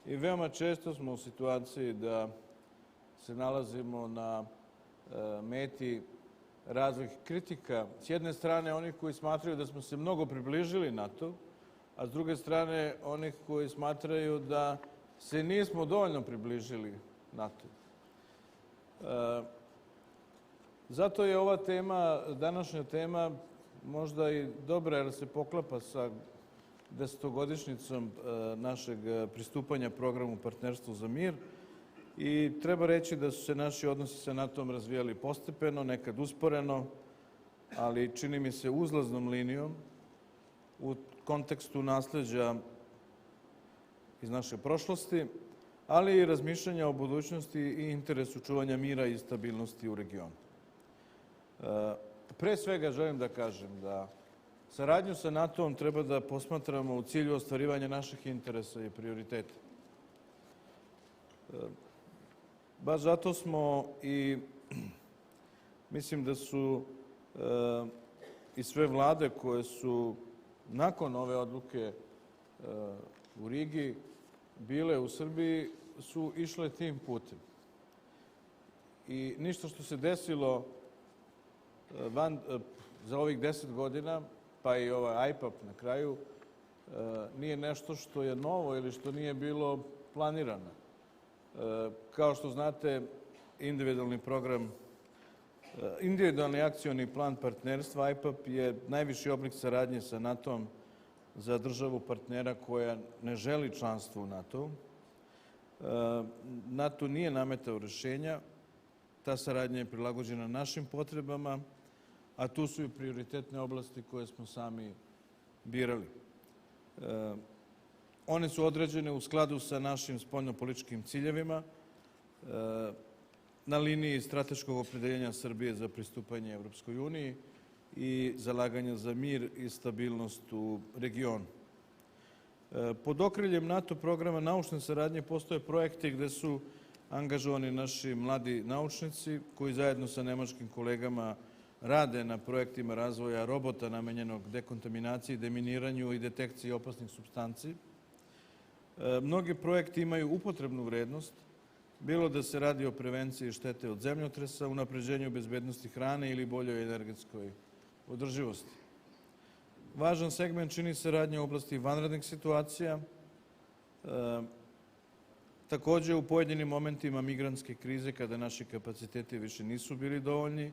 i veoma često smo u situaciji da se nalazimo na meti raznih kritika. S jedne strane onih koji smatraju da smo se mnogo približili NATO, a s druge strane onih koji smatraju da se nismo dovoljno približili NATO. Zato je ova tema, današnja tema, možda i dobra jer se poklapa sa 10-godišnjicom našeg pristupanja programu Partnerstvo za mir i treba reći da su se naši odnosi sa NATO-om razvijali postepeno, nekad usporeno, ali čini mi se uzlaznom linijom u kontekstu nasleđa iz naše prošlosti, ali i razmišljanja o budućnosti i interesu čuvanja mira i stabilnosti u regionu. Pre svega želim da kažem da saradnju sa NATO-om treba da posmatramo u cilju ostvarivanja naših interesa i prioriteta. Baš zato smo i mislim da su i sve vlade koje su nakon ove odluke u Rigi bile u Srbiji su išle tim putem. I ništa što se desilo za ovih 10 godina, pa i ovaj IPAP na kraju, nije nešto što je novo ili što nije bilo planirano. Kao što znate, individualni akcioni plan partnerstva IPAP je najviši oblik saradnje sa NATO-om za državu partnera koja ne želi članstvo u NATO-u. NATO nije nametao rešenja, ta saradnja je prilagođena našim potrebama, a tu su i prioritetne oblasti koje smo sami birali. One su određene u skladu sa našim spoljnopolitičkim ciljevima, na liniji strateškog opredeljenja Srbije za pristupanje Evropskoj uniji i zalaganja za mir i stabilnost u regionu. Pod okriljem NATO programa naučne saradnje postoje projekti gde su angažovani naši mladi naučnici koji zajedno sa nemačkim kolegama rade na projektima razvoja robota namenjenog dekontaminaciji, deminiranju i detekciji opasnih supstanci. Mnogi projekti imaju upotrebnu vrednost, bilo da se radi o prevenciji štete od zemljotresa, unapređenju bezbednosti hrane ili boljoj energetskoj održivosti. Važan segment čini saradnja u oblasti vanrednih situacija. Takođe, u pojedinim momentima migrantske krize, kada naši kapaciteti više nisu bili dovoljni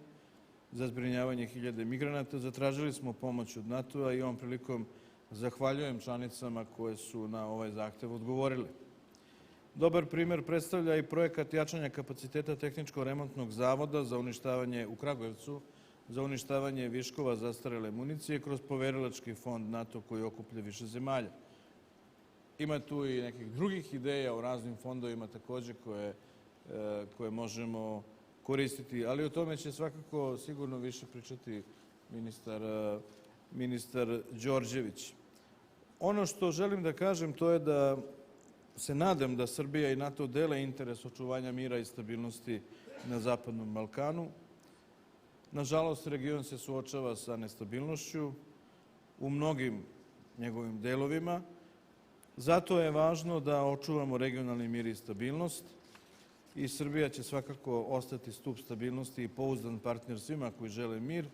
za zbrinjavanje hiljade migranata, zatražili smo pomoć od NATO-a i ovom prilikom zahvaljujem članicama koje su na ovaj zahtev odgovorile. Dobar primer predstavlja i projekat jačanja kapaciteta tehničko-remontnog zavoda za uništavanje u Kragujevcu, za uništavanje viškova zastarele municije kroz poverilački fond NATO koji okuplja više zemalja. Ima tu i nekih drugih ideja o raznim fondovima takođe koje možemo koristiti, ali o tome će svakako sigurno više pričati ministar Đorđević. Ono što želim da kažem to je da se nadam da Srbija i NATO dele interes očuvanja mira i stabilnosti na Zapadnom Balkanu. Nažalost, region se suočava sa nestabilnošću u mnogim njegovim delovima. Zato je važno da očuvamo regionalni mir i stabilnost i Srbija će svakako ostati stup stabilnosti i pouzdan partner svima koji žele mir,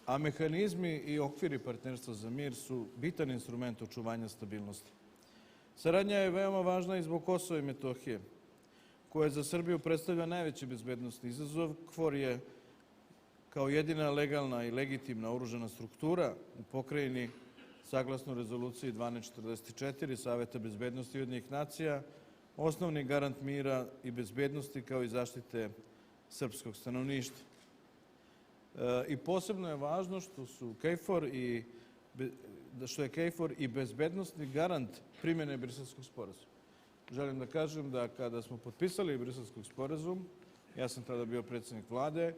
a mehanizmi i okviri partnerstva za mir su bitan instrument očuvanja stabilnosti. Saradnja je veoma važna i zbog Kosova i Metohije. koje za Srbiju predstavlja najveći bezbednosni izazov. KFOR je kao jedina legalna i legitimna oružana struktura u pokrajini, saglasno rezoluciji 1244 Saveta bezbednosti Ujedinjenih nacija, osnovni garant mira i bezbednosti kao i zaštite srpskog stanovništva. I posebno je važno što je KFOR i bezbednostni garant primjene Briselskog sporazuma. Želim da kažem da kada smo potpisali Briselskog sporazum, ja sam tada bio predsjednik vlade,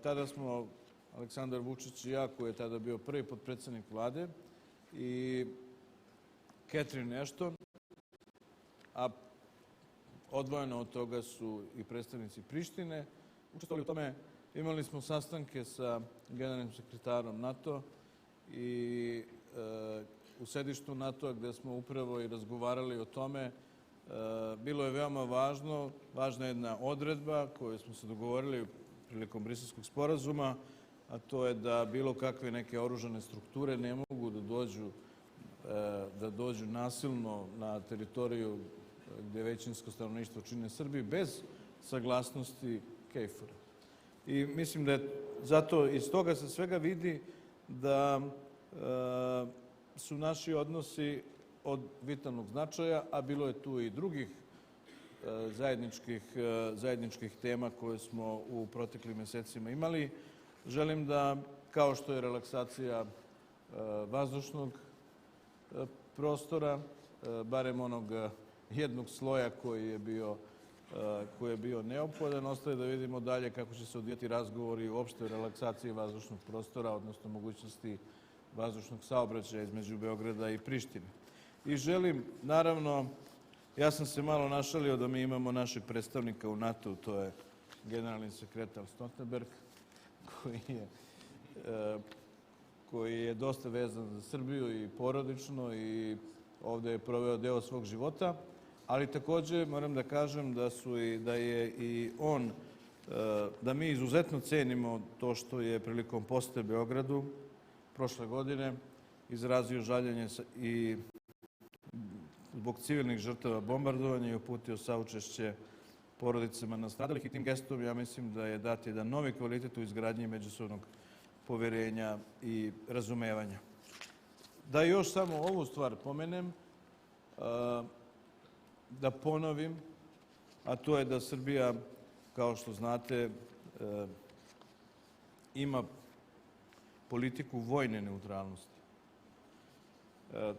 tada smo Aleksandar Vučić i ja, koji je tada bio prvi potpredsjednik vlade, i Catherine Ashton, a odvojeno od toga su i predstavnici Prištine, učestvovali u tome. Imali smo sastanke sa generalnim sekretarom NATO i u sedištu NATO-a gde smo upravo i razgovarali o tome. Bilo je veoma važna jedna odredba koju smo se dogovorili prilikom Briselskog sporazuma, a to je da bilo kakve neke oružane strukture ne mogu da dođu nasilno na teritoriju gde većinsko stanovništvo čine Srbi bez saglasnosti KFOR-a. I mislim da je zato iz toga se svega vidi da su naši odnosi od vitalnog značaja, a bilo je tu i drugih zajedničkih tema koje smo u proteklim mesecima imali. Želim da, kao što je relaksacija vazdušnog prostora, barem onog jednog sloja koji je bio neophodan, ostaje da vidimo dalje kako će se odvijati razgovori o opštoj relaksaciji vazdušnog prostora, odnosno mogućnosti vazdušnog saobraćaja između Beograda i Prištine. I želim, naravno, ja sam se malo našalio da mi imamo našeg predstavnika u NATO-u, to je generalni sekretar Stoltenberg, koji je dosta vezan za Srbiju i porodično i ovde je proveo deo svog života, ali takođe moram da kažem da je i on, da mi izuzetno cenimo to što je prilikom posete Beogradu prošle godine izrazio žaljenje i zbog civilnih žrtava bombardovanja i uputio saučešće porodicama nastradalih, i tim gestom ja mislim da je dat jedan novi kvalitet u izgradnji međusobnog poverenja i razumevanja. Da još samo ovu stvar pomenem, da ponovim, a to je da Srbija, kao što znate, ima politiku vojne neutralnosti.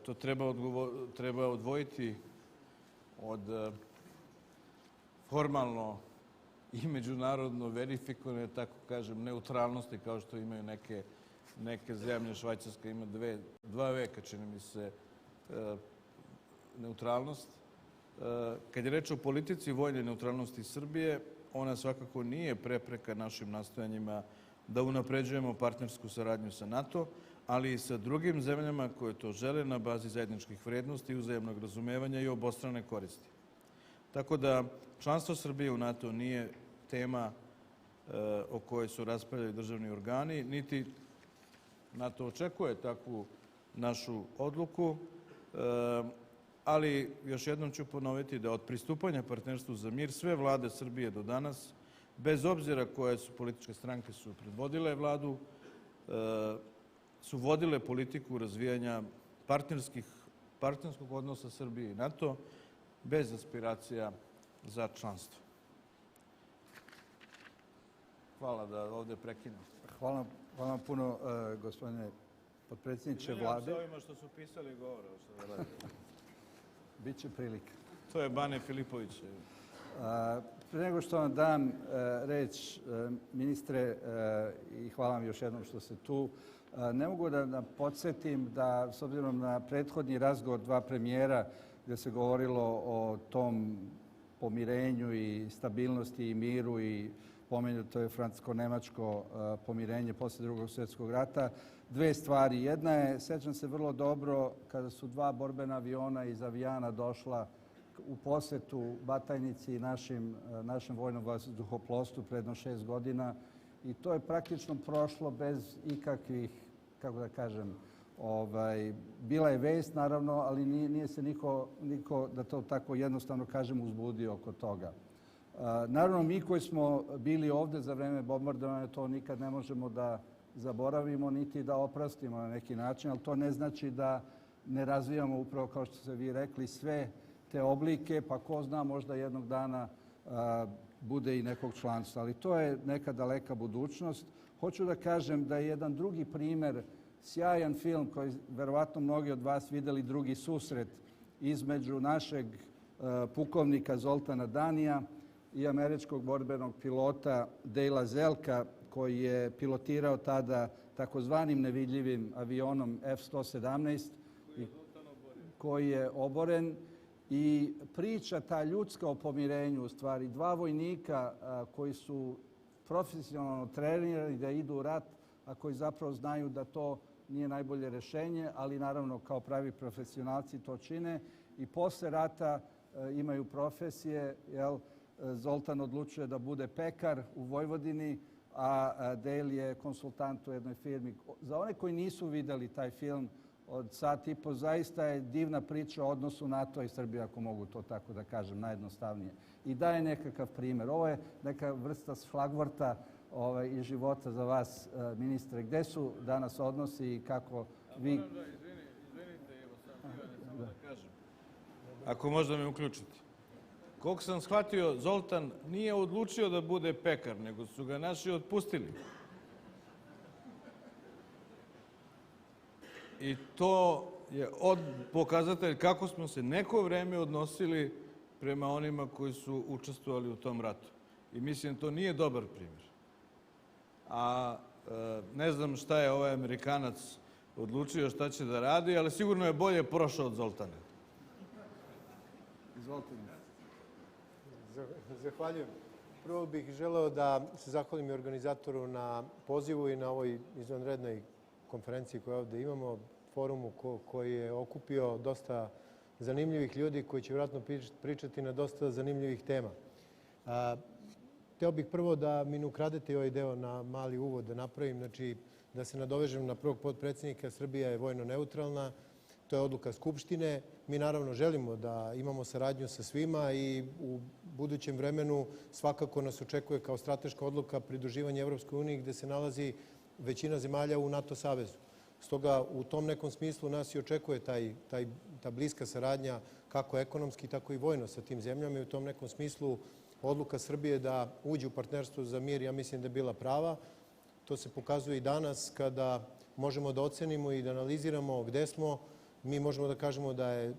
To treba odvojiti od formalno i međunarodno verifikovane, tako kažem, neutralnosti, kao što imaju neke zemlje. Švajcarska ima 2 veka, čini mi se, neutralnost. Kad je reč o politici vojne neutralnosti Srbije, ona svakako nije prepreka našim nastojanjima da unapređujemo partnersku saradnju sa NATO, ali i sa drugim zemljama koje to žele na bazi zajedničkih vrednosti, uzajamnog razumevanja i obostrane koristi. Tako da članstvo Srbije u NATO nije tema o kojoj su raspravljali državni organi, niti NATO očekuje takvu našu odluku, ali još jednom ću ponoviti da od pristupanja Partnerstvu za mir sve vlade Srbije do danas, bez obzira koje su političke stranke su predvodile vladu, su vodile politiku razvijanja partnerskog odnosa Srbije i NATO bez aspiracija za članstvo. Hvala da ovde prekinem. Hvala vam puno, gospodine potpredsjedniče vlade. Izvinjam se ovima što su pisali govore. Biće prilike. To je Bane Filipović. Pre nego što vam dam reč, ministre, i hvala vam još jednom što ste tu, ne mogu da podsjetim da, s obzirom na prethodni razgovor 2 premijera gde se govorilo o tom pomirenju i stabilnosti i miru i pomenuto je francusko-nemačko pomirenje posle Drugog svjetskog rata, 2 stvari. Jedna je, sećam se vrlo dobro, kada su 2 borbena aviona iz Avijana došla u posetu Batajnici i našem vojnom vazduhoplovstvu predno 6 godina, i to je praktično prošlo bez ikakvih, kako da kažem, Bila je vest, naravno, ali nije se niko, da to tako jednostavno kažem, uzbudio oko toga. Naravno, mi koji smo bili ovde za vreme bombardovanja, to nikad ne možemo da zaboravimo, niti da oprostimo na neki način, ali to ne znači da ne razvijamo upravo, kao što ste vi rekli, sve te oblike, pa ko zna, možda jednog dana bude i nekog članstva. Ali to je neka daleka budućnost. Hoću da kažem da je jedan drugi primer, sjajan film koji verovatno mnogi od vas videli, Drugi susret, između našeg pukovnika Zoltana Danija i američkog borbenog pilota Dejla Zelka, koji je pilotirao tada takozvanim nevidljivim avionom F-117, koji je oboren. I priča ta ljudska o pomirenju, u stvari, dva vojnika koji su profesionalno trenirani da idu u rat, a koji zapravo znaju da to nije najbolje rešenje, ali naravno kao pravi profesionalci to čine. I posle rata imaju profesije. Zoltan odlučuje da bude pekar u Vojvodini, a Dejl je konsultant u jednoj firmi. Za one koji nisu videli taj film od sat i po, zaista je divna priča o odnosu NATO i Srbije, ako mogu to tako da kažem, najjednostavnije. I daje nekakav primer. Ovo je neka vrsta šlagvorta iz života za vas, ministre. Gde su danas odnosi i kako vi... Izvinite, evo sam samo da kažem. Ako možda me uključite. Koliko sam shvatio, Zoltan nije odlučio da bude pekar, nego su ga naši otpustili. I to je pokazatelj kako smo se neko vreme odnosili prema onima koji su učestvovali u tom ratu. I mislim, to nije dobar primjer. A ne znam šta je ovaj Amerikanac odlučio, šta će da radi, ali sigurno je bolje prošao od Zoltana. Izvolite. Zahvaljujem. Prvo bih želeo da se zahvalim i organizatoru na pozivu i na ovoj izvanrednoj konferenciji koju ovde imamo, forumu koji je okupio dosta zanimljivih ljudi koji će vjerojatno pričati na dosta zanimljivih tema. Hteo bih prvo da mi ne ukradete ovaj deo na mali uvod da napravim, znači da se nadovežem na prvog potpredsjednika. Srbija je vojno neutralna, to je odluka Skupštine. Mi naravno želimo da imamo saradnju sa svima i u budućem vremenu svakako nas očekuje kao strateška odluka pridruživanje Evropskoj uniji gde se nalazi većina zemalja u NATO savezu. Stoga u tom nekom smislu nas i očekuje ta bliska saradnja kako ekonomski, tako i vojno sa tim zemljama i u tom nekom smislu odluka Srbije da uđe u partnerstvo za mir, ja mislim da je bila prava. To se pokazuje i danas kada možemo da ocenimo i da analiziramo gde smo. Mi možemo da kažemo da je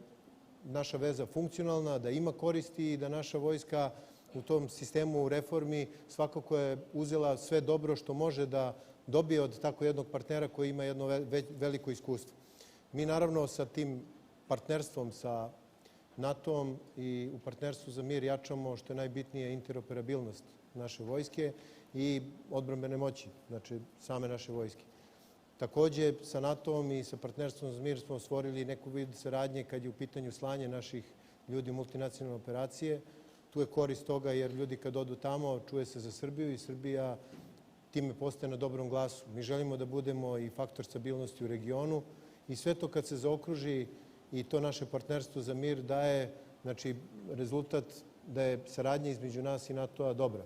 naša veza funkcionalna, da ima koristi i da naša vojska u tom sistemu reformi svakako je uzela sve dobro što može da dobije od tako jednog partnera koji ima jedno veliko iskustvo. Mi naravno sa tim partnerstvom sa NATO-om i u partnerstvu za mir jačamo, što je najbitnije, interoperabilnost naše vojske i odbrambene moći, znači same naše vojske. Takođe, sa NATO-om i sa partnerstvom za mir smo stvorili neku vid saradnje kad je u pitanju slanje naših ljudi u multinacionalne operacije. Tu je korist toga jer ljudi kad odu tamo čuje se za Srbiju i Srbija time postaje na dobrom glasu. Mi želimo da budemo i faktor stabilnosti u regionu i sve to kad se zaokruži i to naše partnerstvo za mir daje, znači, rezultat da je saradnja između nas i NATO-a dobra.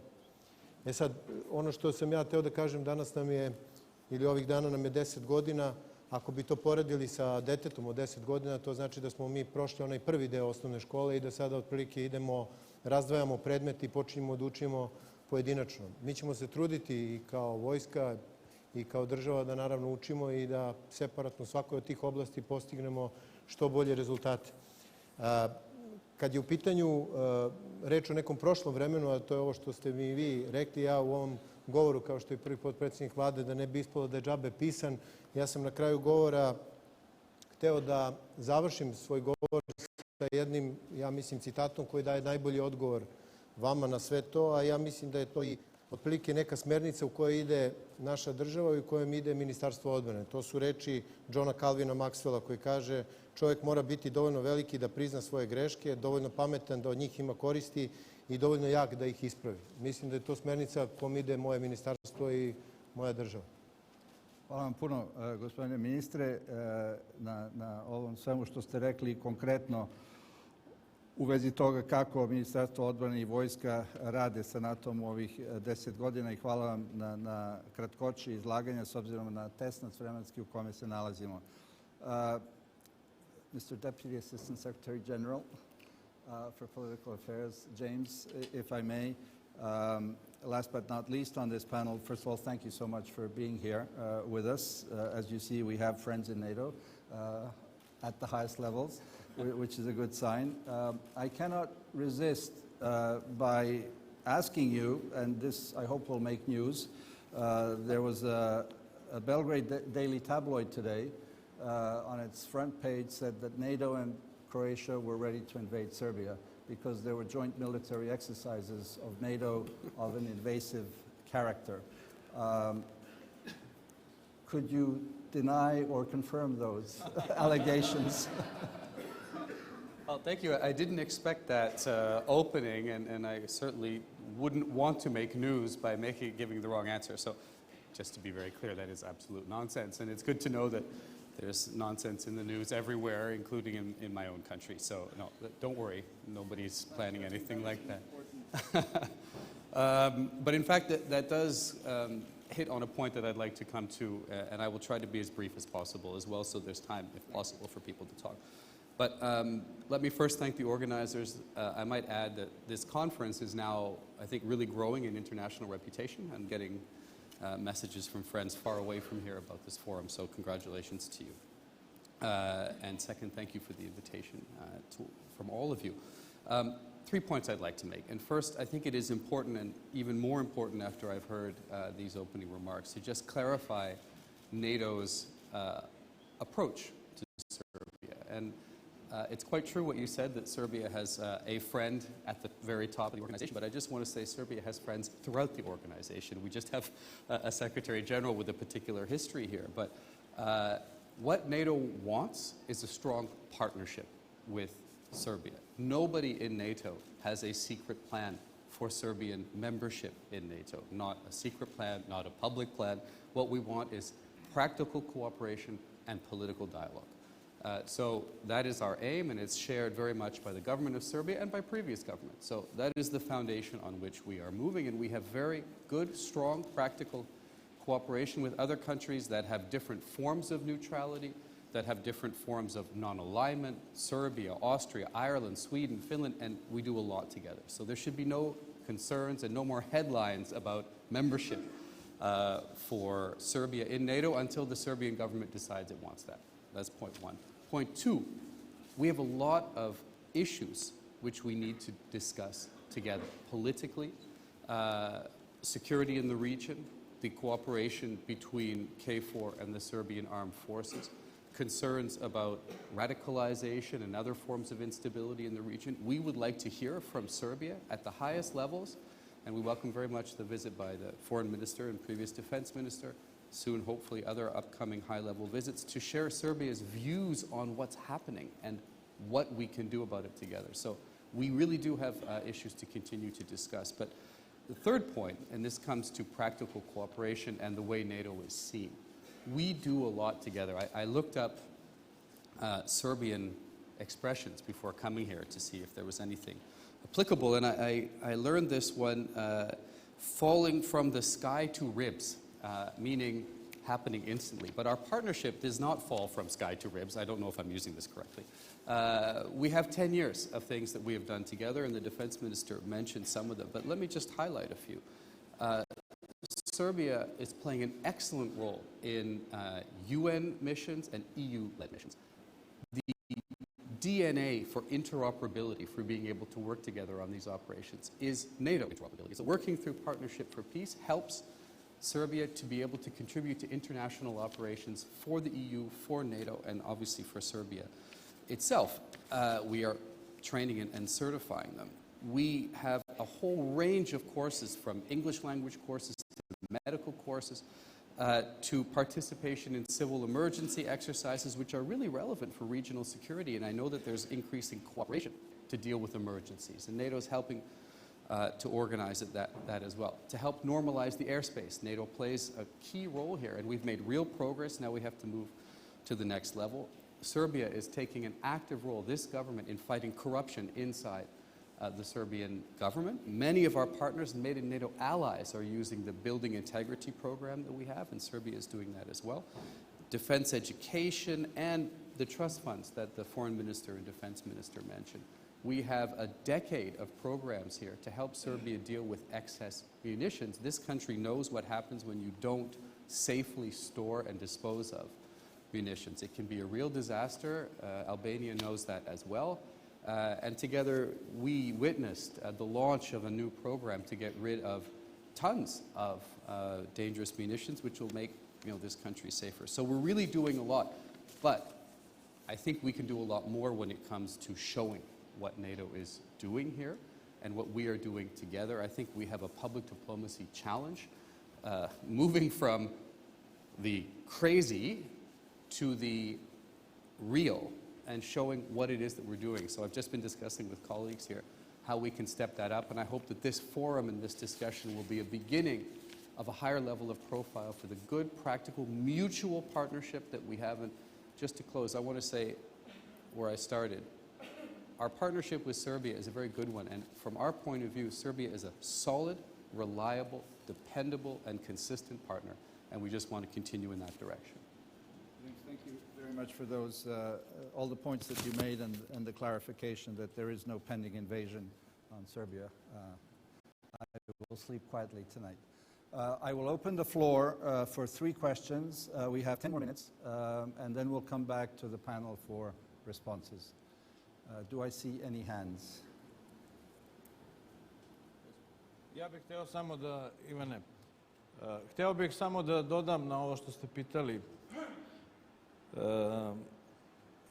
Sad, ono što sam ja hteo da kažem, danas nam je, ili ovih dana nam je 10 godina, ako bi to poredili sa detetom od 10 godina, to znači da smo mi prošli onaj prvi deo osnovne škole i da sada otprilike idemo, razdvajamo predmet i počinjemo da učimo pojedinačno. Mi ćemo se truditi i kao vojska i kao država da naravno učimo i da separatno svakoj od tih oblasti postignemo što bolje rezultate. Kad je u pitanju reč o nekom prošlom vremenu, a to je ovo što ste mi vi rekli, ja u ovom govoru, kao što je prvi potpredsjednik Vlade, da ne bi ispalo da je džabe pisan, ja sam na kraju govora hteo da završim svoj govor sa jednim, ja mislim, citatom koji daje najbolji odgovor vama na sve to, a ja mislim da je to i otprilike neka smernica u kojoj ide naša država i u kojem ide Ministarstvo odbrane. To su reči Johna Calvina Maxwella koji kaže: čovjek mora biti dovoljno veliki da prizna svoje greške, dovoljno pametan da od njih ima koristi i dovoljno jak da ih ispravi. Mislim da je to smernica kom ide moje ministarstvo i moja država. Hvala vam puno, gospodine ministre, na ovom svemu što ste rekli konkretno u vezi toga kako Ministarstvo odbrane i vojska rade sa NATO-om u ovih 10 godina i hvala vam na kratkoći izlaganja s obzirom na tesnac vremenski u kome se nalazimo. Mr. Deputy Assistant Secretary General for Political Affairs, James, if I may, last but not least on this panel, first of all, thank you so much for being here with us. As you see, we have friends in NATO at the highest levels, which is a good sign. I cannot resist by asking you, and this I hope will make news, there was a Belgrade daily tabloid today on its front page said that NATO and Croatia were ready to invade Serbia because there were joint military exercises of NATO of an invasive character. Could you deny or confirm those allegations? Well, thank you. I didn't expect that opening, and I certainly wouldn't want to make news by giving the wrong answer. So just to be very clear, that is absolute nonsense. And it's good to know that there's nonsense in the news everywhere, including in my own country. So no, don't worry. Nobody's planning anything like that. But in fact, that does hit on a point that I'd like to come to, and I will try to be as brief as possible as well, so there's time, if possible, for people to talk. But let me first thank the organizers. I might add that this conference is now, I think, really growing in international reputation. I'm getting messages from friends far away from here about this forum, so congratulations to you. And second, thank you for the invitation from all of you. 3 points I'd like to make. And first, I think it is important, and even more important after I've heard these opening remarks, to just clarify NATO's approach to Serbia. And it's quite true what you said, that Serbia has a friend at the very top of the organization, but I just want to say Serbia has friends throughout the organization. We just have a Secretary General with a particular history here. But what NATO wants is a strong partnership with Serbia. Nobody in NATO has a secret plan for Serbian membership in NATO. Not a secret plan, not a public plan. What we want is practical cooperation and political dialogue. So that is our aim, and it's shared very much by the government of Serbia and by previous governments. So that is the foundation on which we are moving, and we have very good, strong, practical cooperation with other countries that have different forms of neutrality, that have different forms of non-alignment: Serbia, Austria, Ireland, Sweden, Finland, and we do a lot together. So there should be no concerns and no more headlines about membership for Serbia in NATO until the Serbian government decides it wants that. That's point one. Point two, we have a lot of issues which we need to discuss together. Politically, security in the region, the cooperation between KFOR and the Serbian armed forces, concerns about radicalization and other forms of instability in the region. We would like to hear from Serbia at the highest levels, and we welcome very much the visit by the foreign minister and previous defense minister, soon hopefully other upcoming high-level visits, to share Serbia's views on what's happening and what we can do about it together. So we really do have issues to continue to discuss. But the third point, and this comes to practical cooperation and the way NATO is seen. We do a lot together. I looked up Serbian expressions before coming here to see if there was anything applicable, and I learned this one, falling from the sky to ribs. Meaning happening instantly. But our partnership does not fall from sky to ribs. I don't know if I'm using this correctly. We have 10 years of things that we have done together, and the defense minister mentioned some of them. But let me just highlight a few. Serbia is playing an excellent role in UN missions and EU-led missions. The DNA for interoperability, for being able to work together on these operations, is NATO interoperability. So working through Partnership for Peace helps Serbia to be able to contribute to international operations for the EU, for NATO, and obviously for Serbia itself. We are training and certifying them. We have a whole range of courses, from English language courses to medical courses, to participation in civil emergency exercises, which are really relevant for regional security. And I know that there's increasing cooperation to deal with emergencies. And NATO is helping to organize that as well. To help normalize the airspace, NATO plays a key role here, and we've made real progress. Now we have to move to the next level. Serbia is taking an active role, this government, in fighting corruption inside the Serbian government. Many of our partners and made in NATO allies are using the Building Integrity program that we have, and Serbia is doing that as well. Defense education and the trust funds that the Foreign Minister and Defense Minister mentioned. We have a decade of programs here to help Serbia deal with excess munitions. This country knows what happens when you don't safely store and dispose of munitions. It can be a real disaster. Albania knows that as well. And together we witnessed the launch of a new program to get rid of tons of dangerous munitions, which will make this country safer. So we're really doing a lot. But I think we can do a lot more when it comes to showing what NATO is doing here and what we are doing together. I think we have a public diplomacy challenge, moving from the crazy to the real and showing what it is that we're doing. So I've just been discussing with colleagues here how we can step that up, and I hope that this forum and this discussion will be a beginning of a higher level of profile for the good, practical, mutual partnership that we have. And just to close, I want to say where I started. Our partnership with Serbia is a very good one, and from our point of view, Serbia is a solid, reliable, dependable, and consistent partner, and we just want to continue in that direction. Thank you very much for those, all the points that you made and the clarification that there is no pending invasion on Serbia. I will sleep quietly tonight. I will open the floor for 3 questions. We have 10 more minutes, and then we'll come back to the panel for responses. Do I see any hands? Ja bih hteo samo da, Ivane, hteo bih samo da dodam na ovo što ste pitali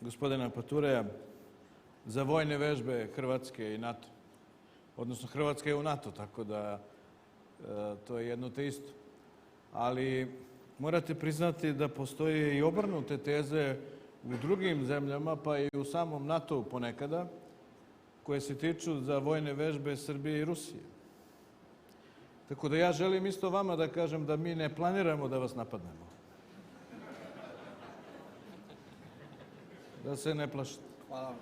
gospodina Appathuraia za vojne vežbe Hrvatske i NATO. Odnosno, Hrvatska je u NATO, tako da to je jedno te isto. Ali morate priznati da postoje i obrnute teze u drugim zemljama, pa i u samom NATO-u ponekada, koje se tiču za vojne vežbe Srbije i Rusije. Tako da ja želim isto vama da kažem da mi ne planiramo da vas napadnemo. Da se ne plašite. Hvala.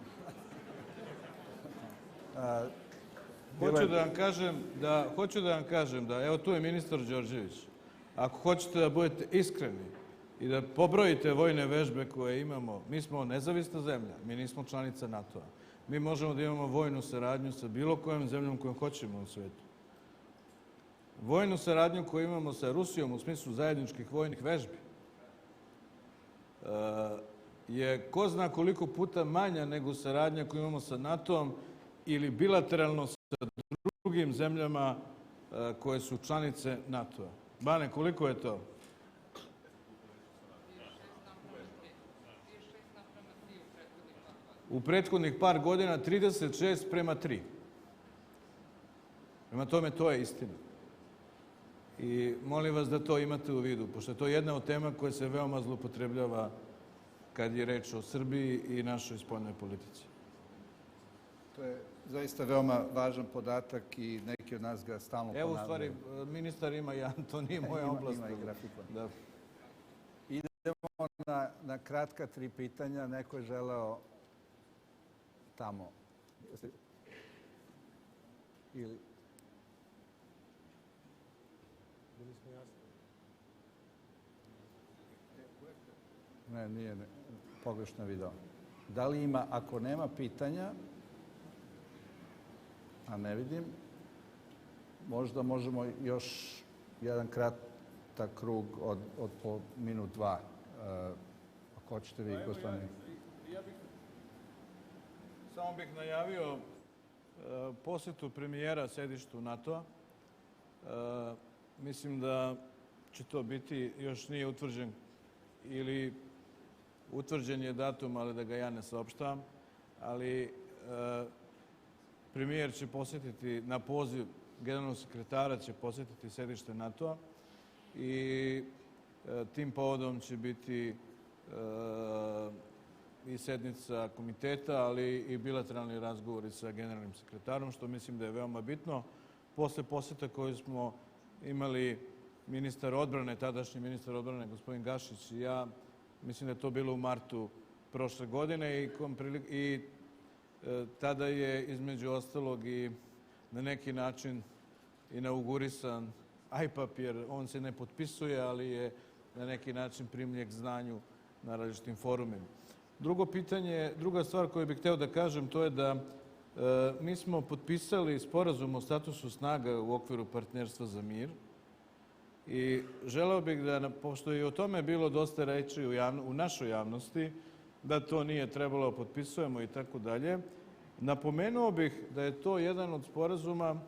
Hoću da vam kažem da, evo tu je ministar Đorđević, ako hoćete da budete iskreni i da pobrojite vojne vežbe koje imamo, mi smo nezavisna zemlja, mi nismo članica NATO-a. Mi možemo da imamo vojnu saradnju sa bilo kojom zemljom kojom hoćemo u svetu. Vojnu saradnju koju imamo sa Rusijom u smislu zajedničkih vojnih vežbi je ko zna koliko puta manja nego saradnja koju imamo sa NATO-om ili bilateralno sa drugim zemljama koje su članice NATO-a. Bane, koliko je to? U prethodnih par godina 36:3. Prema tome, to je istina. I molim vas da to imate u vidu, pošto je to jedna od tema koja se veoma zloupotrebljava kad je reč o Srbiji i našoj spoljnoj politici. To je zaista veoma važan podatak i neki od nas ga stalno ponavljaju. Evo, u stvari, ministar ima jedan, to nije moja oblast. Ima i grafikon. Da. Idemo na kratka 3 pitanja. Neko je želeo tamo. Ili... Bili smo jasni. Ne, nije pogrešno video. Da li ima, ako nema pitanja, a ne vidim, možda možemo još jedan kratak krug od po minut, 2. Ako hoćete vi, gospodine. Samo bih najavio posjetu premijera sedištu NATO-a. Mislim da će to biti, još nije utvrđen ili utvrđen je datum, ali da ga ja ne saopštavam, ali premijer će posjetiti, na poziv generalnog sekretara će posjetiti sedište NATO-a i tim povodom će biti i sednica komiteta, ali i bilateralni razgovori sa generalnim sekretarom, što mislim da je veoma bitno. posle poseta koju smo imali ministar odbrane, tadašnji ministar odbrane, gospodin Gašić i ja, mislim da je to bilo u martu prošle godine i tada je između ostalog i na neki način inaugurisan IPAP, jer on se ne potpisuje, ali je na neki način primljen k znanju na različitim forumima. Druga stvar koju bih hteo da kažem, to je da mi smo potpisali sporazum o statusu snaga u okviru partnerstva za mir i želeo bih da, pošto je o tome bilo dosta reči u našoj javnosti, da to nije trebalo potpisujemo i tako dalje, napomenuo bih da je to jedan od sporazuma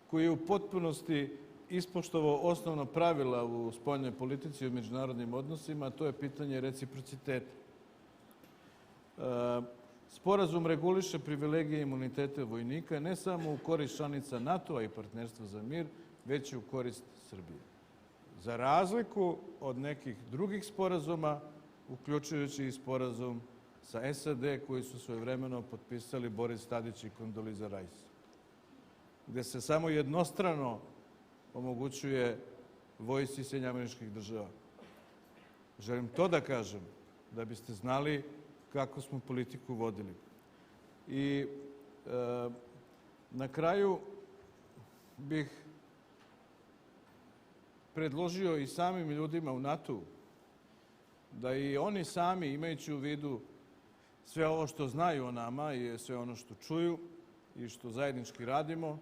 koji je u potpunosti ispoštovao osnovna pravila u spoljnoj politici i u međunarodnim odnosima, a to je pitanje reciprociteta. Sporazum reguliše privilegije i imunitete vojnika ne samo u korist članica NATO-a i partnerstva za mir, već i u korist Srbije. Za razliku od nekih drugih sporazuma, uključujući i sporazum sa SAD koji su svojevremeno potpisali Boris Tadić i Condoleezza Rice, gde se samo jednostrano omogućuje vojsci Sjedinjenih Američkih Država. Želim to da kažem, da biste znali kako smo politiku vodili. I na kraju bih predložio i samim ljudima u NATO-u da i oni sami, imajući u vidu sve ovo što znaju o nama i sve ono što čuju i što zajednički radimo,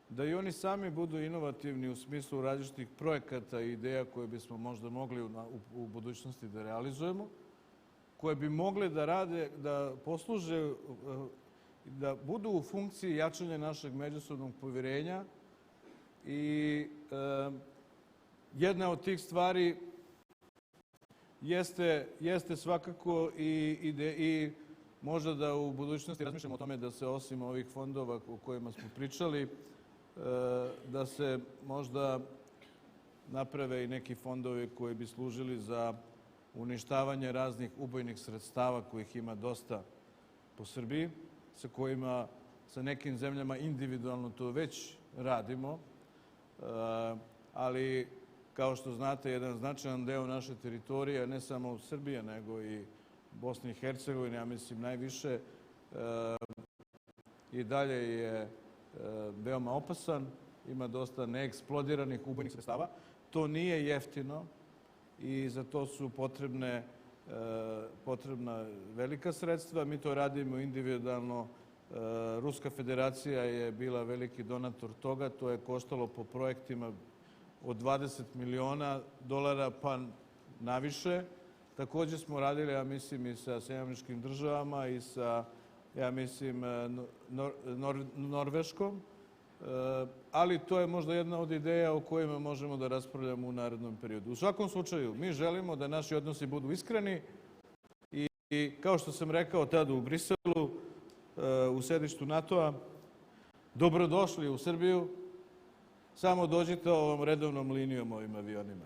da i oni sami budu inovativni u smislu različitih projekata i ideja koje bismo možda mogli u budućnosti da realizujemo, koje bi mogle da rade, da posluže, da budu u funkciji jačanja našeg međusobnog poverenja i jedna od tih stvari jeste svakako i možda da u budućnosti razmišljamo o tome da se osim ovih fondova o kojima smo pričali, da se možda naprave i neki fondovi koji bi služili za uništavanje raznih ubojnih sredstava kojih ima dosta po Srbiji, sa kojima sa nekim zemljama individualno to već radimo, ali kao što znate, jedan značajan deo naše teritorije, ne samo u Srbiji, nego i Bosni i Hercegovini, ja mislim najviše, i dalje je veoma opasan, ima dosta neeksplodiranih ubojnih sredstava. To nije jeftino i za to su potrebna velika sredstva. Mi to radimo individualno. Ruska federacija je bila veliki donator toga. To je koštalo po projektima od $20 miliona pa naviše. Takođe smo radili, ja mislim, i sa Sjedinjenim Američkim Državama i sa, ja mislim, Norveškom. Ali to je možda jedna od ideja o kojima možemo da raspravljamo u narednom periodu. U svakom slučaju, mi želimo da naši odnosi budu iskreni i kao što sam rekao tada u Briselu, u sedištu NATO-a, dobrodošli u Srbiju, samo dođite ovom redovnom linijom ovim avionima.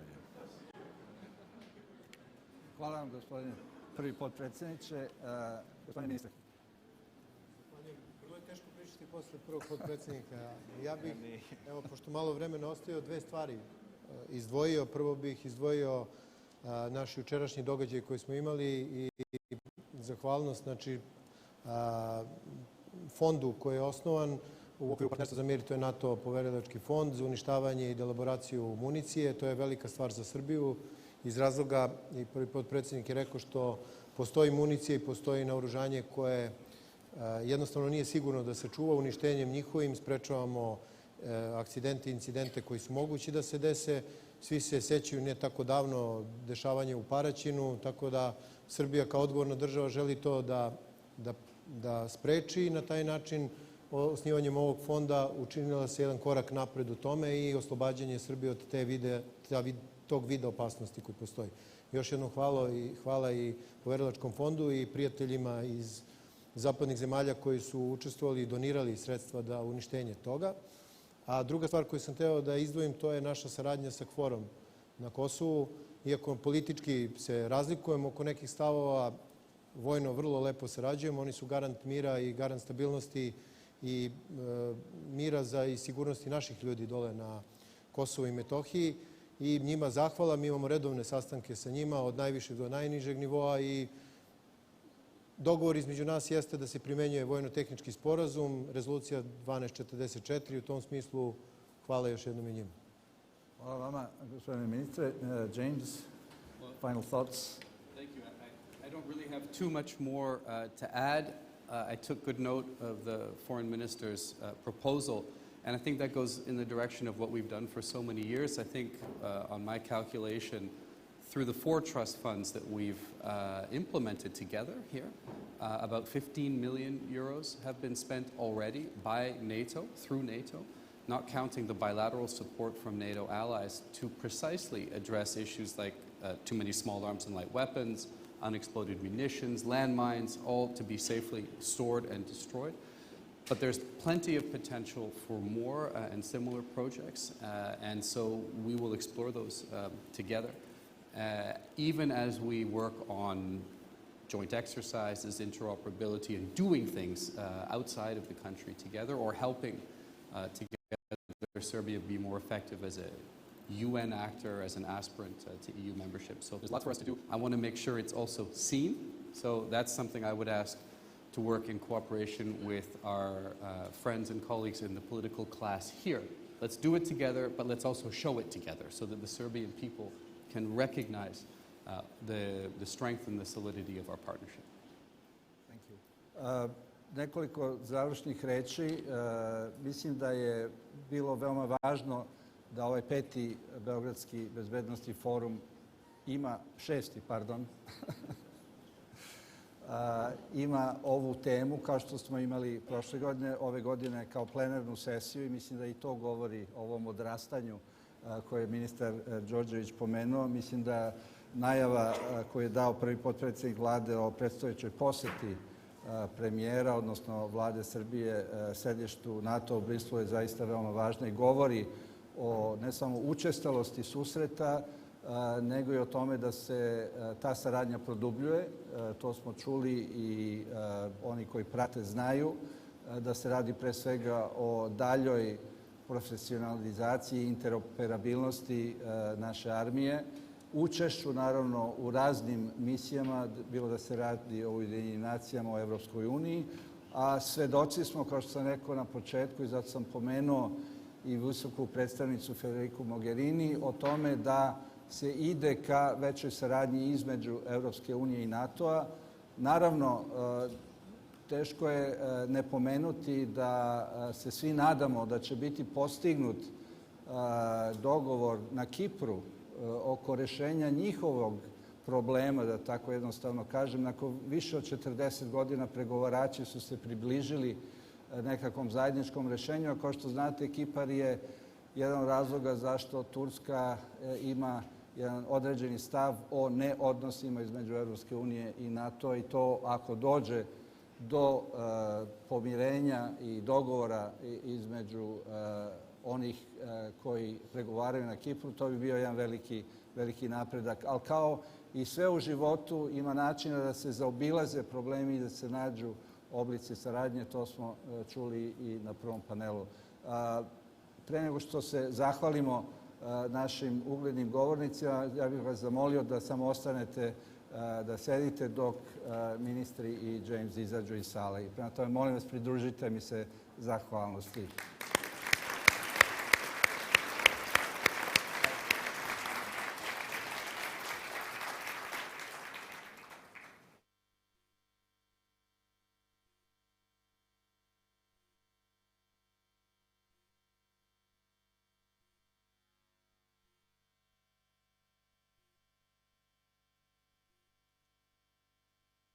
Hvala vam, gospodine prvi potpredsjedniče. Gospodine ministre. Vrlo je teško pričati posle prvog potpredsjednika. Ja bih, evo, pošto malo vremena ostaje, dve stvari izdvojio. Prvo bih izdvojio naš jučerašnji događaj koji smo imali i zahvalnost, znači, fondu koji je osnovan u okviru partnerstva za mir, to je NATO poverilački fond za uništavanje i delaboraciju municije. To je velika stvar za Srbiju iz razloga, i prvi potpredsjednik je rekao, što postoji municija i postoji naoružanje koje jednostavno nije sigurno da se čuva. Uništenjem njihovim sprečavamo akcidente i incidente koji su mogući da se dese. Svi se sećaju ne tako davno dešavanja u Paraćinu, tako da Srbija kao odgovorna država želi to da spreči i na taj način osnivanjem ovog fonda učinila se jedan korak napred u tome i oslobađanje Srbije od tog vida opasnosti koji postoji. Još jednom hvala i poverilačkom fondu i prijateljima iz zapadnih zemalja koji su učestvovali i donirali sredstva da uništenje toga. A druga stvar koju sam hteo da izdvojim, to je naša saradnja sa KFOR-om na Kosovu. Iako politički se razlikujemo oko nekih stavova, vojno vrlo lepo sarađujemo. Oni su garant mira i garant stabilnosti i mira i sigurnosti naših ljudi dole na Kosovu i Metohiji. I njima zahvala, mi imamo redovne sastanke sa njima od najvišeg do najnižeg nivoa i dogovor između nas jeste da se primenjuje vojno-tehnički sporazum, rezolucija 1244 i u tom smislu hvala još jednom i njima. Hvala vama, gospodine ministre. James, final thoughts? Thank you. I don't really have too much more to add. I took good note of the foreign minister's proposal, and I think that goes in the direction of what we've done for so many years. I think, on my calculation, through the 4 trust funds that we've implemented together here, about 15 million euros have been spent already by NATO, through NATO, not counting the bilateral support from NATO allies to precisely address issues like too many small arms and light weapons, unexploded munitions, landmines, all to be safely stored and destroyed. But there's plenty of potential for more and similar projects, and so we will explore those together. Even as we work on joint exercises, interoperability, and doing things outside of the country together, or helping together Serbia be more effective as a UN actor, as an aspirant to EU membership. So there's lots for us to do. I want to make sure it's also seen. So that's something I would ask to work in cooperation with our friends and colleagues in the political class here. Let's do it together, but let's also show it together so that the Serbian people can recognize the strength and the solidity of our partnership. Thank you. Nekoliko završnih reči. Mislim da je bilo veoma važno da ovaj 5. Beogradski bezbednosni forum ima, 6. pardon, ima ovu temu kao što smo imali prošle godine, ove godine kao plenarnu sesiju i mislim da i to govori o ovom odrastanju koje je ministar Đorđević pomenuo. Mislim da najava koju je dao prvi potpredsjednik vlade o predstojećoj poseti premijera, odnosno vlade Srbije, sedištu NATO u Brislu je zaista veoma važna i govori o ne samo učestalosti susreta, nego i o tome da se ta saradnja produbljuje. To smo čuli i oni koji prate znaju da se radi pre svega o daljoj profesionalizaciji i interoperabilnosti naše armije, učešću naravno u raznim misijama, bilo da se radi o Ujedinjenim nacijama, o Evropskoj uniji, a svedoci smo, kao što sam rekao na početku i zato sam pomenuo i visoku predstavnicu Federiku Mogherini, o tome da se ide ka većoj saradnji između Evropske unije i NATO-a. Naravno, teško je ne pomenuti da se svi nadamo da će biti postignut dogovor na Kipru oko rešenja njihovog problema, da tako jednostavno kažem. Nakon više od 40 godina pregovarači su se približili nekakvom zajedničkom rešenju, a kao što znate, Kipar je jedan od razloga zašto Turska ima jedan određeni stav o neodnosima između Evropske unije i NATO i to ako dođe do pomirenja i dogovora između onih koji pregovaraju na Kipru, to bi bio jedan veliki napredak. Ali kao i sve u životu ima načina da se zaobilaze problemi i da se nađu oblici saradnje, to smo čuli i na prvom panelu. Pre nego što se zahvalimo našim uglednim govornicima, ja bih vas zamolio da samo ostanete da sedite dok ministri i James izađu iz sale. Prema tome, molim vas, pridružite mi se zahvalnosti.